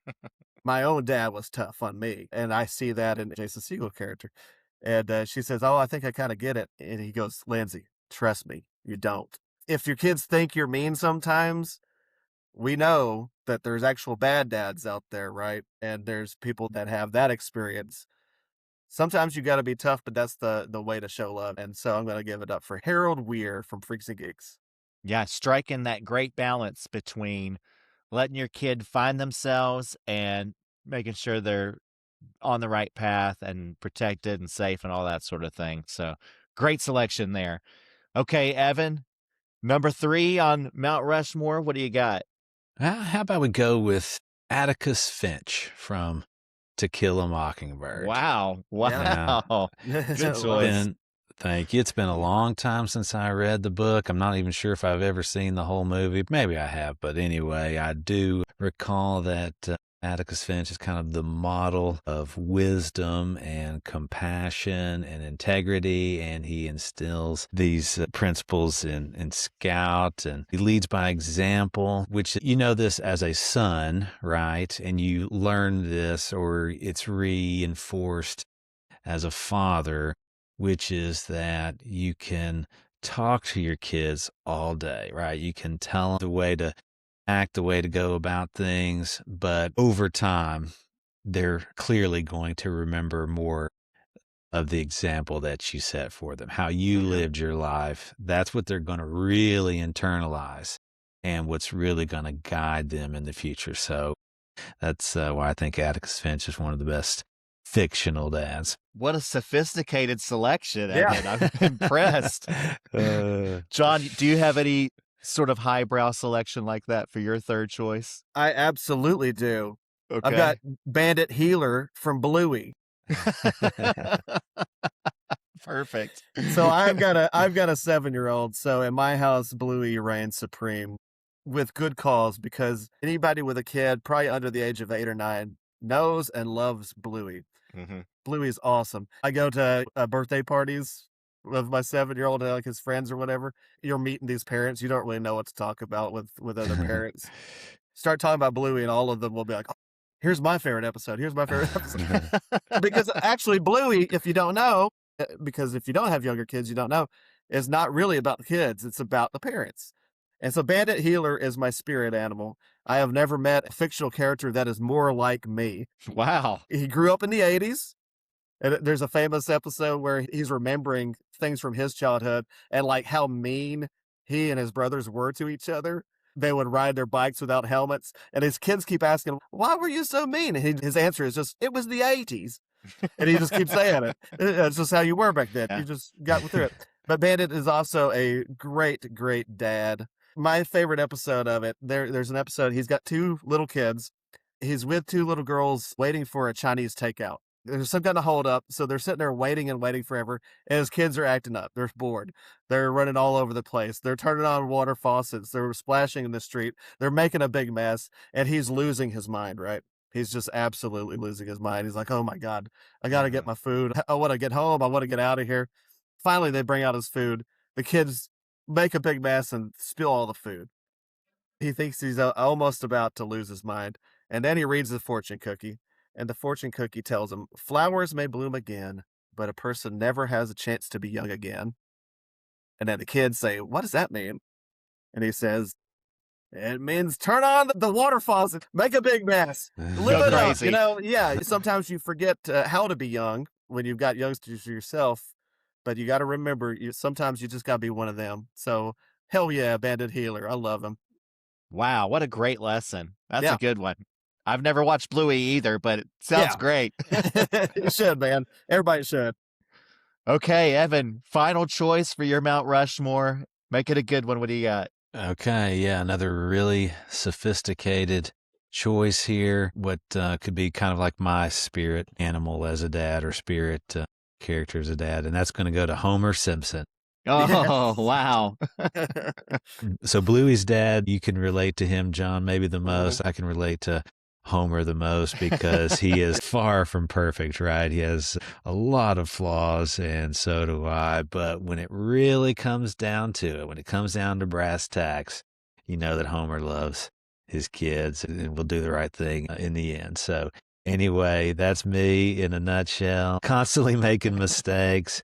my own dad was tough on me. And I see that in Jason Segel character. And she says, oh, I think I kind of get it. And he goes, Lindsay, trust me, you don't. If your kids think you're mean sometimes, we know that there's actual bad dads out there, right? And there's people that have that experience. Sometimes you got to be tough, but that's the way to show love. And so I'm going to give it up for Harold Weir from Freaks and Geeks. Yeah, striking that great balance between letting your kid find themselves and making sure they're on the right path and protected and safe and all that sort of thing. So great selection there. Okay, Evan, number 3 on Mount Rushmore. What do you got? How about we go with Atticus Finch from To Kill a Mockingbird? Wow. Yeah. Good choice. Thank you. It's been a long time since I read the book. I'm not even sure if I've ever seen the whole movie. Maybe I have, but anyway, I do recall that Atticus Finch is kind of the model of wisdom and compassion and integrity, and he instills these principles in Scout, and he leads by example, which you know this as a son, right? And you learn this, or it's reinforced as a father, which is that you can talk to your kids all day, right? You can tell them the way to act, the way to go about things, but over time, they're clearly going to remember more of the example that you set for them, how you lived your life. That's what they're going to really internalize and what's really going to guide them in the future. So that's why I think Atticus Finch is one of the best fictional dads. What a sophisticated selection, Yeah. Evan. I'm impressed. John, do you have any sort of highbrow selection like that for your third choice? I absolutely do. Okay. I've got Bandit Healer from Bluey. Perfect. So I've got a 7-year-old. So in my house, Bluey reigns supreme with good cause, because anybody with a kid, probably under the age of 8 or 9, knows and loves Bluey. Mm-hmm. Bluey is awesome. I go to birthday parties of my 7-year-old, like his friends or whatever. You're meeting these parents. You don't really know what to talk about with other parents. Start talking about Bluey, and all of them will be like, oh, here's my favorite episode. Here's my favorite episode. Because actually Bluey, if you don't know, because if you don't have younger kids, you don't know, is not really about the kids. It's about the parents. And so Bandit Healer is my spirit animal. I have never met a fictional character that is more like me. Wow. He grew up in the 80s. And there's a famous episode where he's remembering things from his childhood and like how mean he and his brothers were to each other. They would ride their bikes without helmets. And his kids keep asking, why were you so mean? And his answer is just, it was the 80s. And he just keeps saying it. It's just how you were back then. Yeah. You just got through it. But Bandit is also a great, great dad. My favorite episode of it, there's an episode, he's got 2 little kids. He's with 2 little girls waiting for a Chinese takeout. There's some kind of hold up, so they're sitting there waiting and waiting forever, and his kids are acting up. They're bored. They're running all over the place. They're turning on water faucets. They're splashing in the street. They're making a big mess, and he's losing his mind, right? He's just absolutely losing his mind. He's like, oh my God, I got to get my food. I want to get home. I want to get out of here. Finally, they bring out his food. The kids make a big mess and spill all the food. He thinks he's almost about to lose his mind, and then he reads the fortune cookie. And the fortune cookie tells him, flowers may bloom again, but a person never has a chance to be young again. And then the kids say, what does that mean? And he says, it means turn on the water faucet, make a big mess, live it up. crazy. You know, yeah, sometimes you forget how to be young when you've got youngsters yourself, but you got to remember, sometimes you just got to be one of them. So hell yeah, Bandit Healer. I love him. Wow, what a great lesson. That's Yeah. a good one. I've never watched Bluey either, but it sounds great. You should, man. Everybody should. Okay, Evan, final choice for your Mount Rushmore. Make it a good one. What do you got? Okay, yeah, another really sophisticated choice here. What could be kind of like my spirit animal as a dad, or spirit character as a dad, and that's going to go to Homer Simpson. Oh, wow. So Bluey's dad, you can relate to him, John, maybe the most. I can relate to Homer the most because he is far from perfect, right? He has a lot of flaws, and so do I. But when it really comes down to it, when it comes down to brass tacks, you know that Homer loves his kids and will do the right thing in the end. So anyway, that's me in a nutshell. Constantly making mistakes,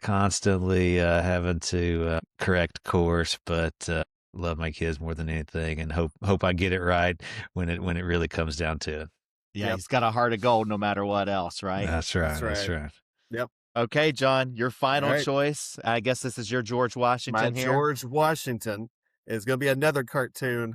constantly having to correct course, but love my kids more than anything, and hope I get it right when it really comes down to it. Yeah, he's got a heart of gold no matter what else, right? That's right. That's right. Yep. Okay, John, your final choice. I guess this is your George Washington My here. George Washington is going to be another cartoon.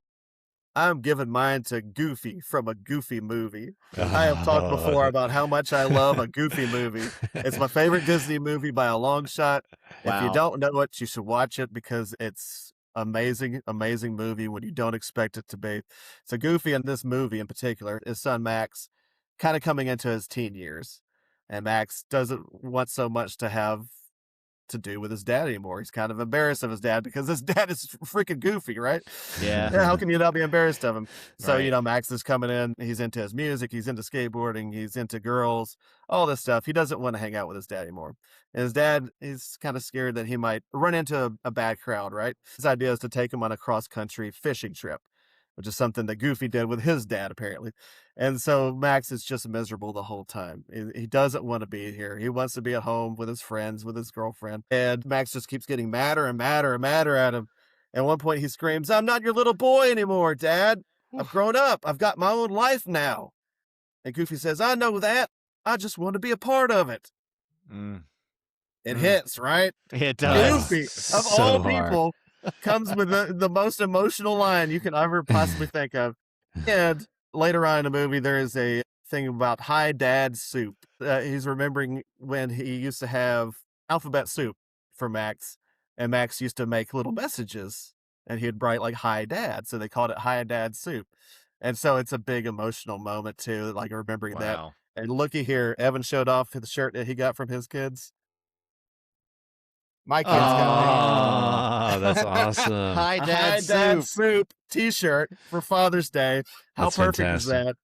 I'm giving mine to Goofy from a Goofy movie. I have talked before about how much I love a Goofy movie. It's my favorite Disney movie by a long shot. If you don't know it, you should watch it because it's amazing movie when you don't expect it to be. So Goofy in this movie in particular, his son Max, kind of coming into his teen years. And Max doesn't want so much to have to do with his dad anymore. He's kind of embarrassed of his dad because his dad is freaking goofy, right? Yeah. How can you not be embarrassed of him? So, Right. Max is coming in. He's into his music. He's into skateboarding. He's into girls, all this stuff. He doesn't want to hang out with his dad anymore. And his dad is kind of scared that he might run into a bad crowd, right? His idea is to take him on a cross-country fishing trip, which is something that Goofy did with his dad, apparently. And so Max is just miserable the whole time. He doesn't want to be here. He wants to be at home with his friends, with his girlfriend. And Max just keeps getting madder and madder and madder at him. At one point, he screams, "I'm not your little boy anymore, Dad. I've grown up. I've got my own life now." And Goofy says, "I know that. I just want to be a part of it." It hits, right? It does. Goofy, of So all hard. people, comes with the most emotional line you can ever possibly think of. And later on in the movie, there is a thing about Hi Dad soup. He's remembering when he used to have alphabet soup for Max, and Max used to make little messages, and he'd write like "Hi Dad," so they called it Hi Dad soup. And so it's a big emotional moment too, like remembering that. Wow. And looky here, Evan showed off the shirt that he got from his kids. My kids got Oh, that's awesome. Hi, a Dad Hi Dad Soup. soup t-shirt for Father's Day. How That's perfect is fantastic.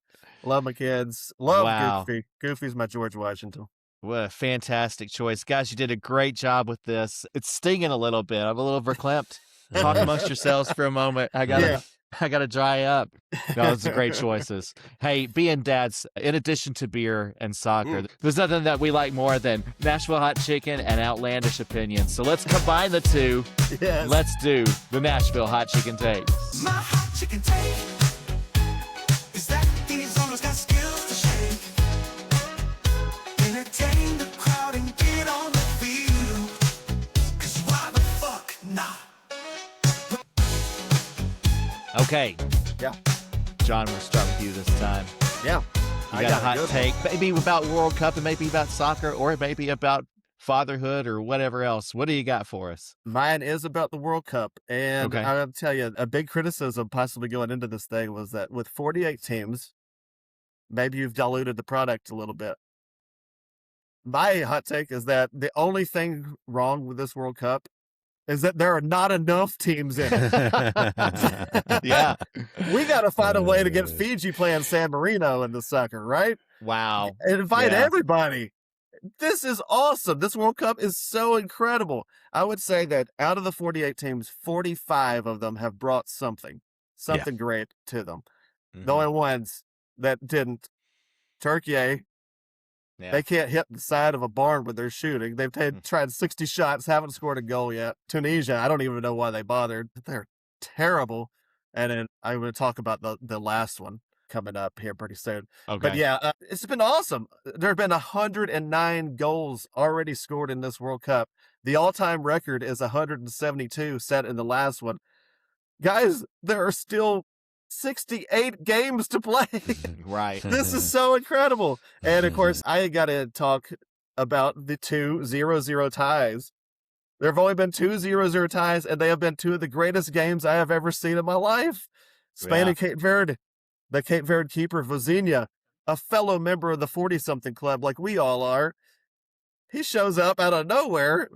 that? Love my kids. Love Wow. Goofy. Goofy's my George Washington. What a fantastic choice. Guys, you did a great job with this. It's stinging a little bit. I'm a little verklempt. Talk amongst yourselves for a moment. I gotta dry up. No, those are great choices. Hey, being dads, in addition to beer and soccer, there's nothing that we like more than Nashville hot chicken and outlandish opinions. So let's combine the two. Yes. Let's do the Nashville hot chicken tape. My hot chicken tape is that these owners got skills to shake, entertain the crowd and get on the field. 'Cause why the fuck not? Okay. Yeah. John, we'll start with you this time. Yeah. You I got a hot good take, maybe about World Cup and maybe about soccer, or maybe about fatherhood or whatever else. What do you got for us? Mine is about the World Cup. And Okay. I'll tell you, a big criticism possibly going into this thing was that with 48 teams, maybe you've diluted the product a little bit. My hot take is that the only thing wrong with this World Cup is that there are not enough teams in it. Yeah. We got to find a way to get Fiji playing San Marino in the sucker, right? Wow. And invite Yeah. everybody. This is awesome. This World Cup is so incredible. I would say that out of the 48 teams, 45 of them have brought something great to them. The only ones that didn't, Turkiye, Yeah. they can't hit the side of a barn when they're shooting. They've tried 60 shots, haven't scored a goal yet. Tunisia, I don't even know why they bothered. They're terrible. And then I'm going to talk about the last one coming up here pretty soon. Okay. But yeah, it's been awesome. There have been 109 goals already scored in this World Cup. The all-time record is 172 set in the last one. Guys, there are still 68 games to play. Right. This is so incredible. And of course, I got to talk about the 2 0-0 ties. There have only been 2 0-0 ties, and they have been 2 of the greatest games I have ever seen in my life. Spain and Cape Verde. The Cape Verde keeper, Vozinha, a fellow member of the 40-something club like we all are, he shows up out of nowhere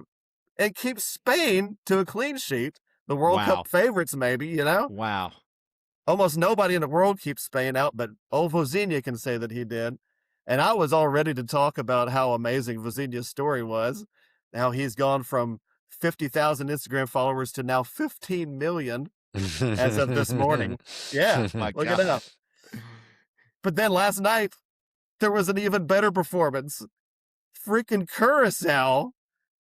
and keeps Spain to a clean sheet. The World Cup favorites, maybe, you know? Wow. Almost nobody in the world keeps Spain out, but old Vozinha can say that he did. And I was all ready to talk about how amazing Vozinha's story was, how he's gone from 50,000 Instagram followers to now 15 million as of this morning. Yeah, look it up. But then last night, there was an even better performance. Freaking Curacao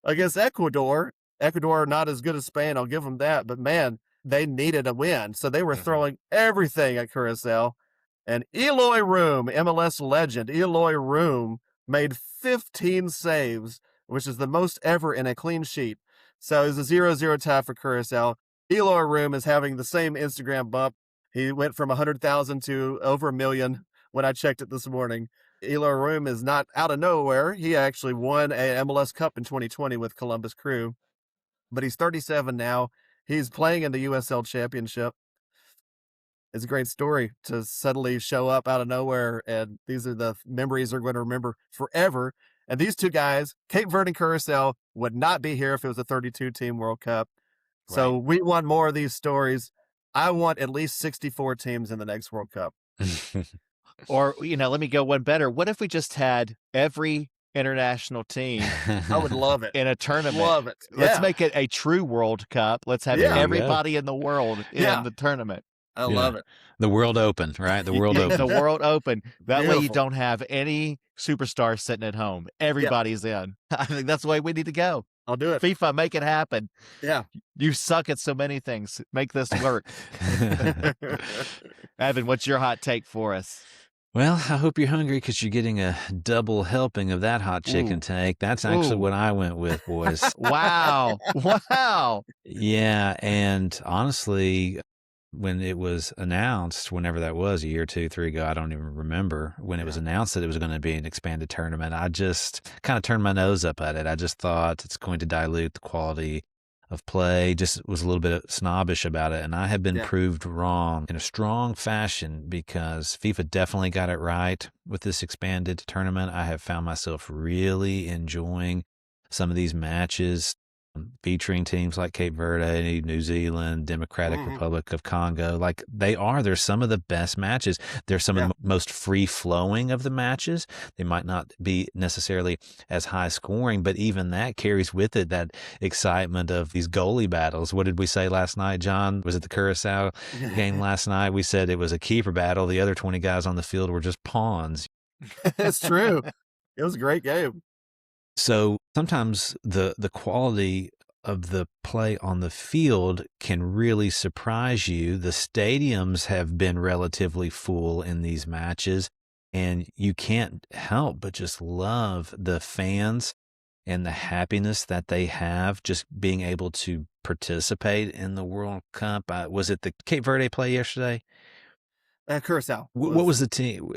against Ecuador. Ecuador are not as good as Spain, I'll give them that. But man, they needed a win. So they were throwing everything at Curacao. And Eloy Room, MLS legend, Eloy Room made 15 saves, which is the most ever in a clean sheet. So it was a 0-0 tie for Curacao. Eloy Room is having the same Instagram bump. He went from 100,000 to over 1 million when I checked it this morning. Eloy Room is not out of nowhere. He actually won a MLS Cup in 2020 with Columbus Crew. But he's 37 now. He's playing in the USL Championship. It's a great story to suddenly show up out of nowhere, and these are the memories they're going to remember forever. And these 2 guys, Cape Verde and Curacao, would not be here if it was a 32-team World Cup. So we want more of these stories. I want at least 64 teams in the next World Cup. Or, let me go one better. What if we just had every international team I would love it. in a tournament? Love it. Let's make it a true World Cup. Let's have everybody in the world in the tournament. I love it. The World Open, right? The World Open. The World Open. That way you Beautiful. don't have any superstars sitting at home. Everybody's in. I think that's the way we need to go. I'll do it. FIFA, make it happen. Yeah. You suck at so many things. Make this work. Evan, what's your hot take for us? Well, I hope you're hungry because you're getting a double helping of that hot chicken take. That's actually what I went with, boys. Wow. Wow. Yeah, and honestly, when it was announced, whenever that was, a year, 2, 3 ago, I don't even remember, when it was announced that it was going to be an expanded tournament, I just kind of turned my nose up at it. I just thought it's going to dilute the quality of play, just was a little bit snobbish about it. And I have been proved wrong in a strong fashion because FIFA definitely got it right with this expanded tournament. I have found myself really enjoying some of these matches featuring teams like Cape Verde, New Zealand, Democratic Republic of Congo. Like they're some of the best matches. They're some of the most free flowing of the matches. They might not be necessarily as high scoring, but even that carries with it that excitement of these goalie battles. What did we say last night, John? Was it the Curacao game last night? We said it was a keeper battle. The other 20 guys on the field were just pawns. It's true. It was a great game. So sometimes the quality of the play on the field can really surprise you. The stadiums have been relatively full in these matches, and you can't help but just love the fans and the happiness that they have just being able to participate in the World Cup. Was it the Cape Verde play yesterday? Curacao. What was the team?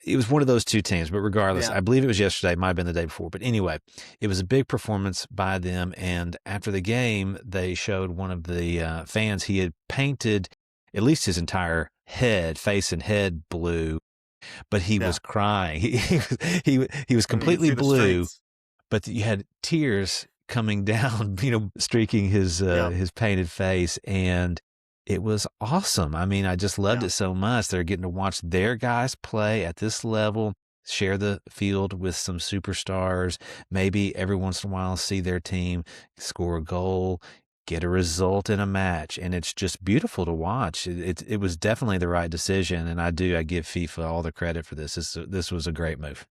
It was one of those 2 teams, but regardless, I believe it was yesterday. It might have been the day before. But anyway, it was a big performance by them. And after the game, they showed one of the fans. He had painted at least his entire face and head blue, but he was crying. He was completely blue, but you had tears coming down, streaking his painted face. And it was awesome. I mean, I just loved it so much. They're getting to watch their guys play at this level, share the field with some superstars, maybe every once in a while see their team score a goal, get a result in a match. And it's just beautiful to watch. It was definitely the right decision. And I give FIFA all the credit for this. This was a great move.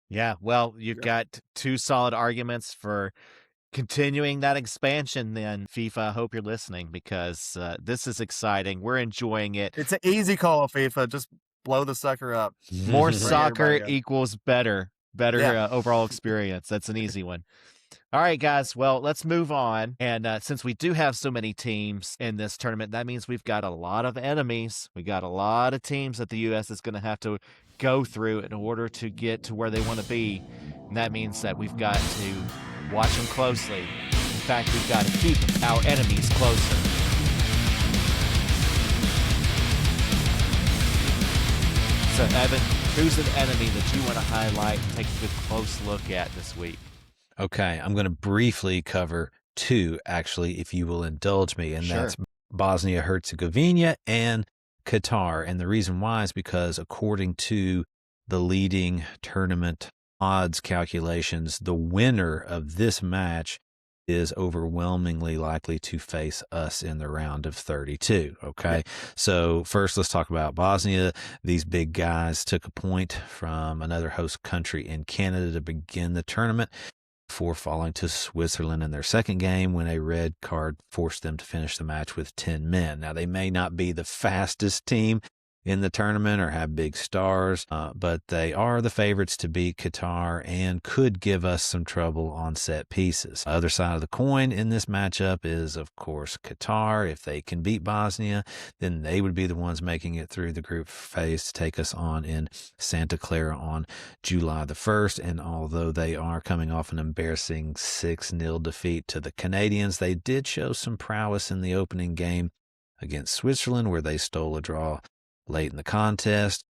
Yeah. Well, you've got 2 solid arguments for continuing that expansion then, FIFA. I hope you're listening because this is exciting. We're enjoying it. It's an easy call, FIFA. Just blow the sucker up. More soccer equals better overall experience. That's an easy one. All right, guys. Well, let's move on. And since we do have so many teams in this tournament, that means we've got a lot of enemies. We got a lot of teams that the U.S. is going to have to go through in order to get to where they want to be. And that means that we've got to watch them closely. In fact, we've got to keep our enemies closer. So, Evan, who's an enemy that you want to highlight and take a good close look at this week? Okay, I'm going to briefly cover two, actually, if you will indulge me, and that's Bosnia Herzegovina and Qatar. And the reason why is because according to the leading tournament odds calculations, the winner of this match is overwhelmingly likely to face us in the round of 32. Okay. So first, let's talk about Bosnia. These big guys took a point from another host country in Canada to begin the tournament before falling to Switzerland in their second game when a red card forced them to finish the match with 10 men. Now, they may not be the fastest team in the tournament or have big stars, but they are the favorites to beat Qatar and could give us some trouble on set pieces. Other side of the coin in this matchup is, of course, Qatar. If they can beat Bosnia, then they would be the ones making it through the group phase to take us on in Santa Clara on July the 1st. And although they are coming off an embarrassing 6-0 defeat to the Canadians, they did show some prowess in the opening game against Switzerland, where they stole a draw late in the contest.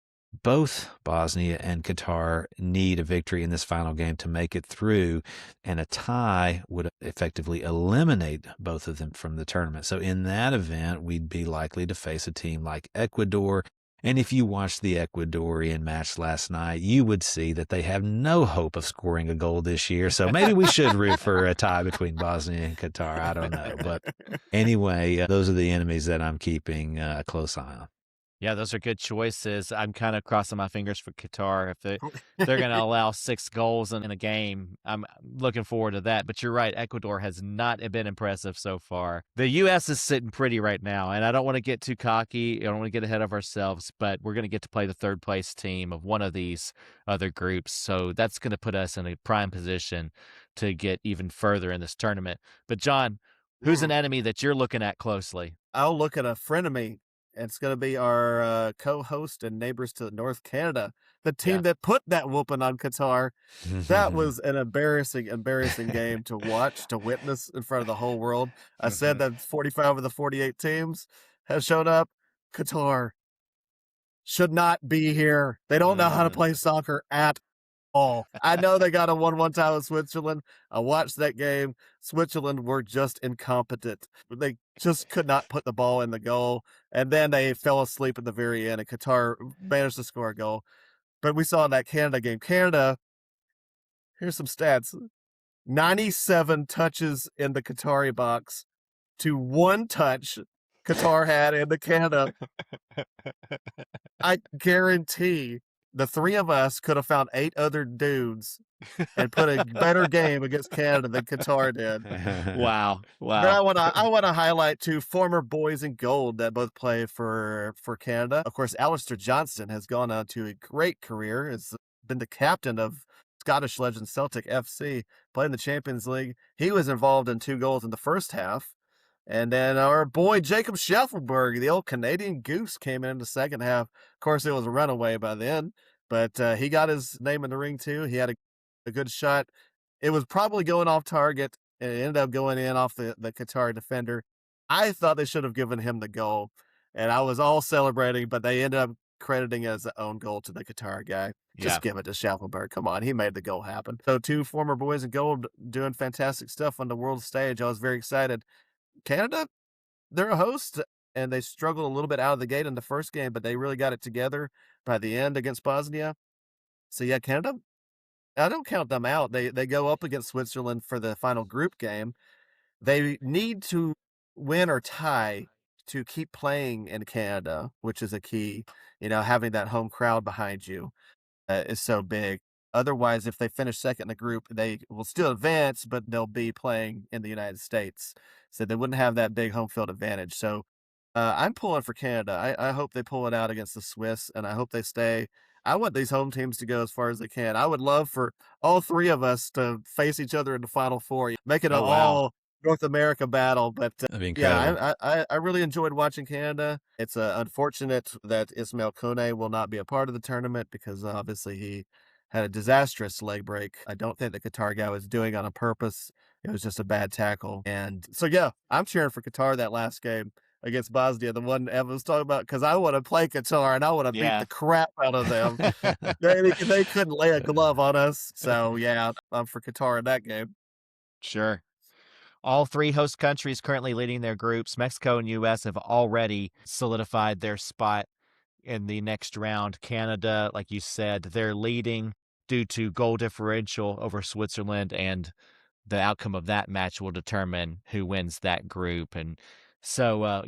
Both Bosnia and Qatar need a victory in this final game to make it through, and a tie would effectively eliminate both of them from the tournament. So in that event, we'd be likely to face a team like Ecuador. And if you watched the Ecuadorian match last night, you would see that they have no hope of scoring a goal this year. So maybe we should root for a tie between Bosnia and Qatar. I don't know. But anyway, those are the enemies that I'm keeping a close eye on. Yeah, those are good choices. I'm kind of crossing my fingers for Qatar. If they're going to allow 6 goals in a game, I'm looking forward to that. But you're right, Ecuador has not been impressive so far. The U.S. is sitting pretty right now, and I don't want to get too cocky. I don't want to get ahead of ourselves, but we're going to get to play the third-place team of one of these other groups. So that's going to put us in a prime position to get even further in this tournament. But, John, who's an enemy that you're looking at closely? I'll look at a frenemy. It's going to be our co-host and neighbors to the North, Canada, the team that put that whooping on Qatar. That was an embarrassing game to watch, to witness in front of the whole world. I said that 45 of the 48 teams have shown up. Qatar should not be here. They don't know how to play soccer at all. I know they got a 1-1 tie with Switzerland. I watched that game. Switzerland were just incompetent. They just could not put the ball in the goal. And then they fell asleep at the very end, and Qatar managed to score a goal. But we saw in that Canada game, Canada, here's some stats. 97 touches in the Qatari box to 1 touch Qatar had in the Canada. I guarantee the 3 of us could have found 8 other dudes and put a better game against Canada than Qatar did. Wow. But I want to highlight 2 former boys in gold that both play for Canada. Of course, Alistair Johnston has gone on to a great career. Has been the captain of Scottish legend Celtic FC, played in the Champions League. He was involved in 2 goals in the first half. And then our boy Jacob Schaffelberg, the old Canadian goose, came in the second half. Of course, it was a runaway by then, but he got his name in the ring too. He had a good shot. It was probably going off target, and it ended up going in off the Qatar defender. I thought they should have given him the goal, and I was all celebrating, but they ended up crediting as an own goal to the Qatar guy. Just give it to Schaffelberg. Come on, he made the goal happen. So 2 former boys in gold doing fantastic stuff on the world stage. I was very excited. Canada, they're a host, and they struggled a little bit out of the gate in the first game, but they really got it together by the end against Bosnia. So, yeah, Canada, I don't count them out. They go up against Switzerland for the final group game. They need to win or tie to keep playing in Canada, which is a key. Having that home crowd behind you is so big. Otherwise, if they finish second in the group, they will still advance, but they'll be playing in the United States. So they wouldn't have that big home field advantage. So I'm pulling for Canada. I hope they pull it out against the Swiss, and I hope they stay I want these home teams to go as far as they can. I would love for all three of us to face each other in the Final Four, make it an all North America battle. But That'd be incredible. I really enjoyed watching Canada. It's unfortunate that Ismail Kone will not be a part of the tournament because obviously he had a disastrous leg break. I don't think the Qatar guy was doing it on purpose. It was just a bad tackle. And so, yeah, I'm cheering for Qatar that last game against Bosnia, the one Evan was talking about, because I want to play Qatar and I want to beat the crap out of them. They couldn't lay a glove on us. So, yeah, I'm for Qatar in that game. Sure. All three host countries currently leading their groups. Mexico and U.S. have already solidified their spot in the next round. Canada, like you said, they're leading due to goal differential over Switzerland, and the outcome of that match will determine who wins that group. And so,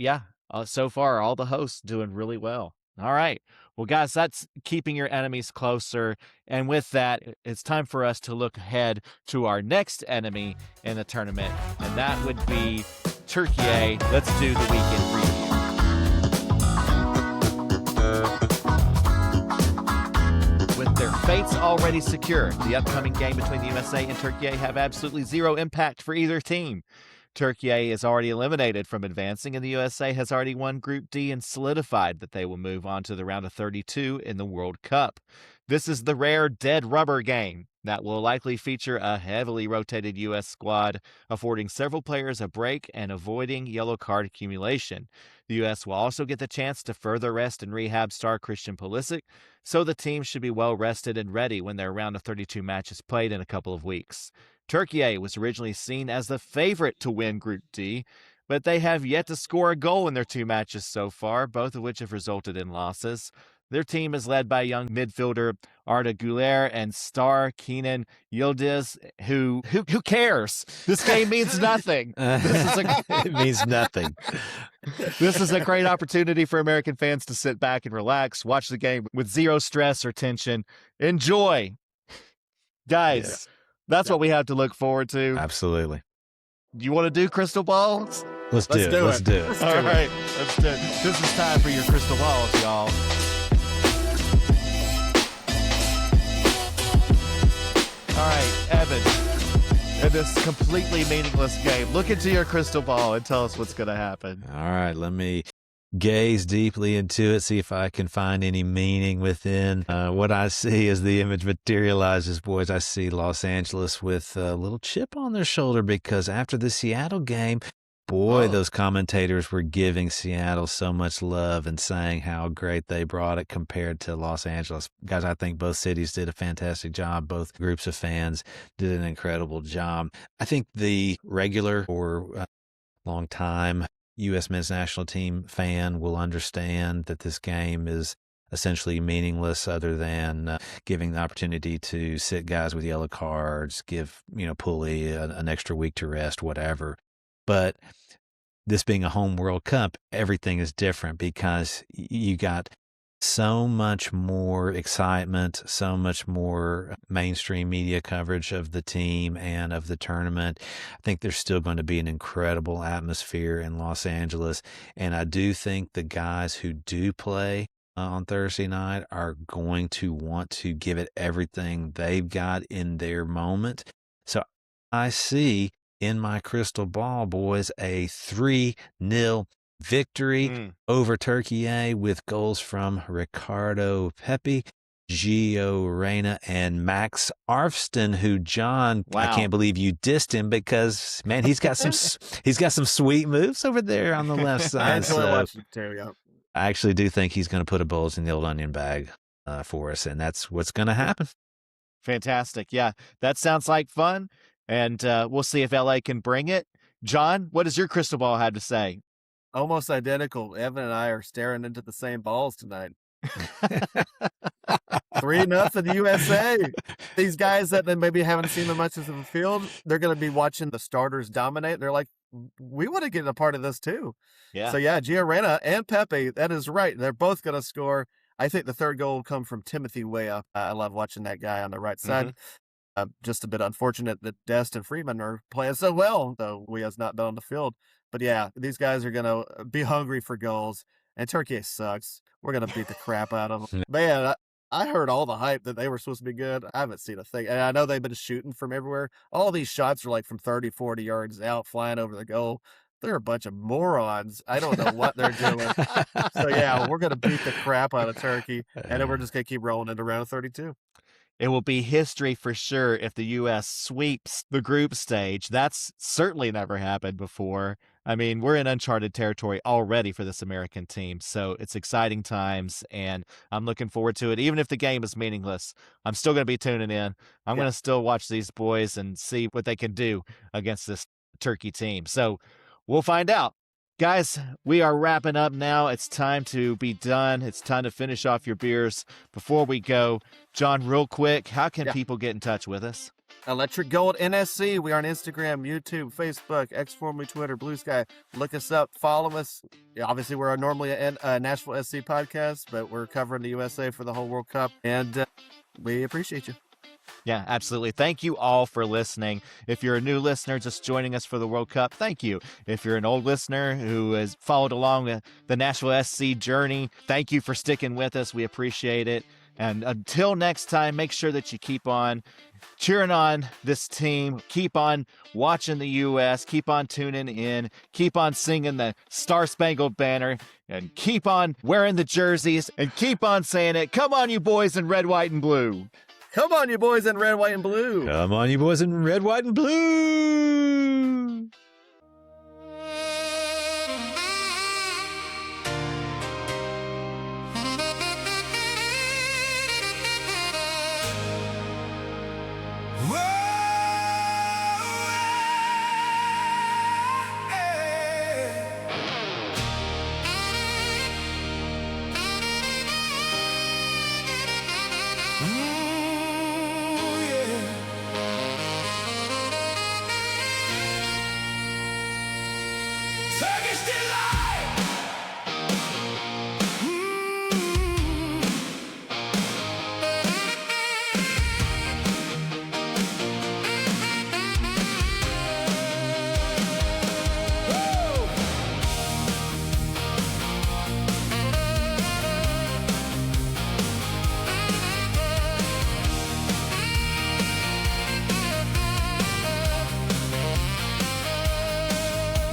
so far, all the hosts doing really well. All right. Well, guys, that's keeping your enemies closer. And with that, it's time for us to look ahead to our next enemy in the tournament, and that would be Turkiye. Let's do the weekend preview. With their fates already secured, the upcoming game between the USA and Turkiye have absolutely zero impact for either team. Turkiye is already eliminated from advancing, and the USA has already won Group D and solidified that they will move on to the round of 32 in the World Cup. This is the rare dead rubber game that will likely feature a heavily rotated U.S. squad, affording several players a break and avoiding yellow card accumulation. The U.S. will also get the chance to further rest and rehab star Christian Pulisic, so the team should be well rested and ready when their round of 32 match is played in a couple of weeks. Turkiye was originally seen as the favorite to win Group D, but they have yet to score a goal in their two matches so far, both of which have resulted in losses. Their team is led by young midfielder Arda Güler and star Kenan Yildiz, who cares? This game means nothing. It means nothing. This is a great opportunity for American fans to sit back and relax, watch the game with zero stress or tension. Enjoy. Guys, that's what we have to look forward to. Absolutely. You want to do crystal balls? Let's do it. Let's do it. All right, let's do it. This is time for your crystal balls, y'all. All right, Evan, in this completely meaningless game, look into your crystal ball and tell us what's going to happen. All right, let me gaze deeply into it, see if I can find any meaning within what I see as the image materializes. Boys, I see Los Angeles with a little chip on their shoulder because after the Seattle game, those commentators were giving Seattle so much love and saying how great they brought it compared to Los Angeles. Guys, I think both cities did a fantastic job. Both groups of fans did an incredible job. I think the regular or long time U.S. men's national team fan will understand that this game is essentially meaningless other than giving the opportunity to sit guys with yellow cards, give, Pulley an extra week to rest, whatever. But this being a home World Cup, everything is different because you got so much more excitement, so much more mainstream media coverage of the team and of the tournament. I think there's still going to be an incredible atmosphere in Los Angeles. And I do think the guys who do play on Thursday night are going to want to give it everything they've got in their moment. So I see in my crystal ball, boys, a 3-0 victory over Turkiye with goals from Ricardo Pepi, Gio Reyna, and Max Arfston, who, John, I can't believe you dissed him because, man, he's got some sweet moves over there on the left side. I actually do think he's going to put a bulge in the old onion bag for us, and that's what's going to happen. Fantastic. Yeah, that sounds like fun. And we'll see if LA can bring it. John, what does your crystal ball have to say? Almost identical. Evan and I are staring into the same balls tonight. 3-0 USA. These guys that maybe haven't seen them much of the field, they're going to be watching the starters dominate. They're like, we want to get a part of this too. Yeah. So, Gio Reyna and Pepe, that is right. They're both going to score. I think the third goal will come from Timothy Weah. I love watching that guy on the right side. Just a bit unfortunate that Dest and Freeman are playing so well, though Weah's not been on the field. But these guys are going to be hungry for goals, and Turkey sucks. We're going to beat the crap out of them. Man, I heard all the hype that they were supposed to be good. I haven't seen a thing. And I know they've been shooting from everywhere. All these shots are like from 30, 40 yards out, flying over the goal. They're a bunch of morons. I don't know what they're doing. So, yeah, we're going to beat the crap out of Turkey, and then we're just going to keep rolling into round 32. It will be history for sure if the U.S. sweeps the group stage. That's certainly never happened before. I mean, we're in uncharted territory already for this American team, so it's exciting times, and I'm looking forward to it. Even if the game is meaningless, I'm still going to be tuning in. I'm going to still watch these boys and see what they can do against this Turkey team. So we'll find out. Guys, we are wrapping up now. It's time to be done. It's time to finish off your beers. Before we go, John, real quick, how can people get in touch with us? Electric Gold NSC. We are on Instagram, YouTube, Facebook, X, formerly Twitter, Blue Sky. Look us up, follow us. Obviously, we're normally a Nashville SC podcast, but we're covering the USA for the whole World Cup, and we appreciate you. Yeah, absolutely. Thank you all for listening. If you're a new listener just joining us for the World Cup, thank you. If you're an old listener who has followed along the Nashville SC journey, thank you for sticking with us. We appreciate it. And until next time, make sure that you keep on cheering on this team. Keep on watching the U.S. Keep on tuning in. Keep on singing the Star-Spangled Banner. And keep on wearing the jerseys. And keep on saying it. Come on, you boys in red, white, and blue. Come on, you boys in red, white, and blue. Come on, you boys in red, white, and blue. Turkish delight.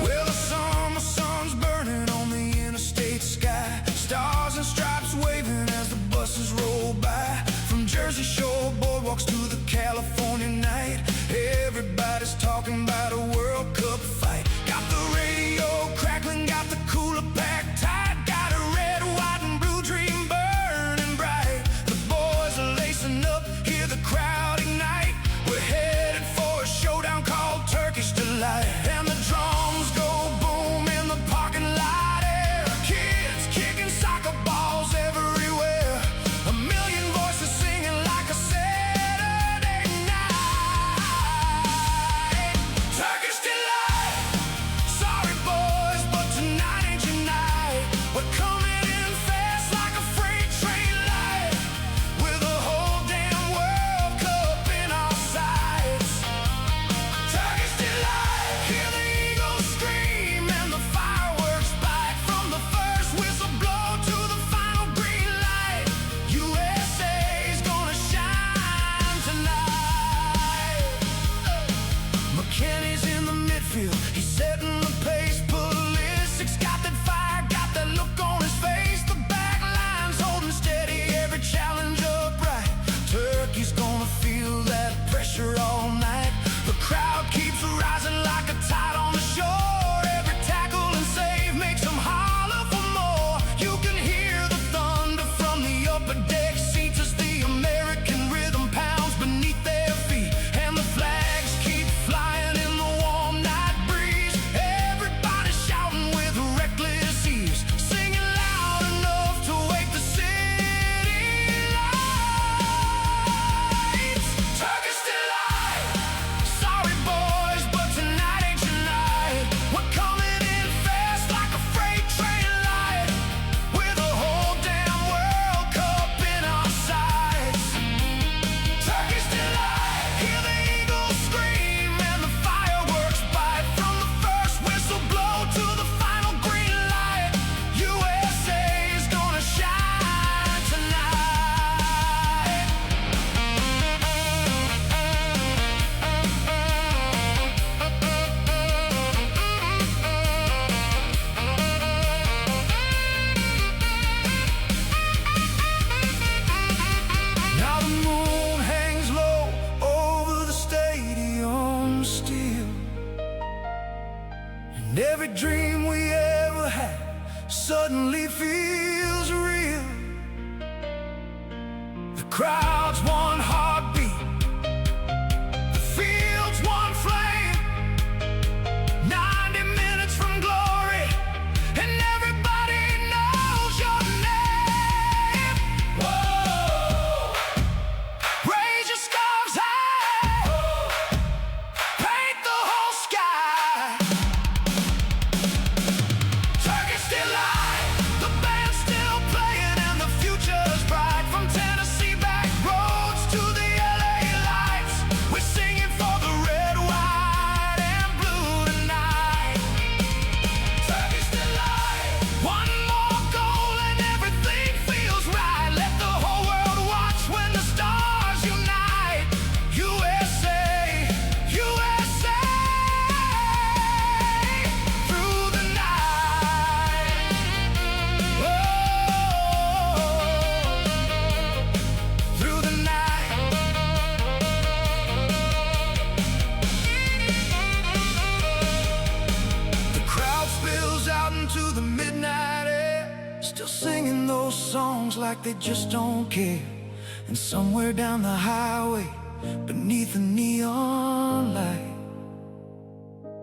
Well, the summer sun's burning on the interstate sky. Stars and stripes waving as the buses roll by. From Jersey Shore boardwalks to the California night, everybody's talking about a World Cup fight. Got the radio crackling, got the cooler packed tight. Got a red, white, and blue dream burning bright. The boys are lacing up, hear the crowd ignite. We're headed for a showdown called Turkish Delight. And the drums go boom in the parking lot air. Kids kicking soccer balls everywhere. A million voices singing like a Saturday night. The crowd's one heartbeat, the field's one flame. 90 minutes from glory, and everybody knows your name. Whoa! Raise your scarves high. Whoa! Paint the whole sky. Turkey's still live, the band's still playing, and the future's bright. From Tennessee back roads to the LA lights, we're singing for the red, white, and blue tonight. Turkey's still live, one more goal and everything feels right. Let the whole world watch when the stars unite. USA, USA, through the night. Oh, through the night. The crowd spills out into the midnight air, still singing those songs like they just don't care. And somewhere down the highway, beneath the neon light,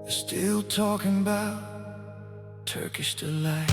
they're still talking about Turkish delight.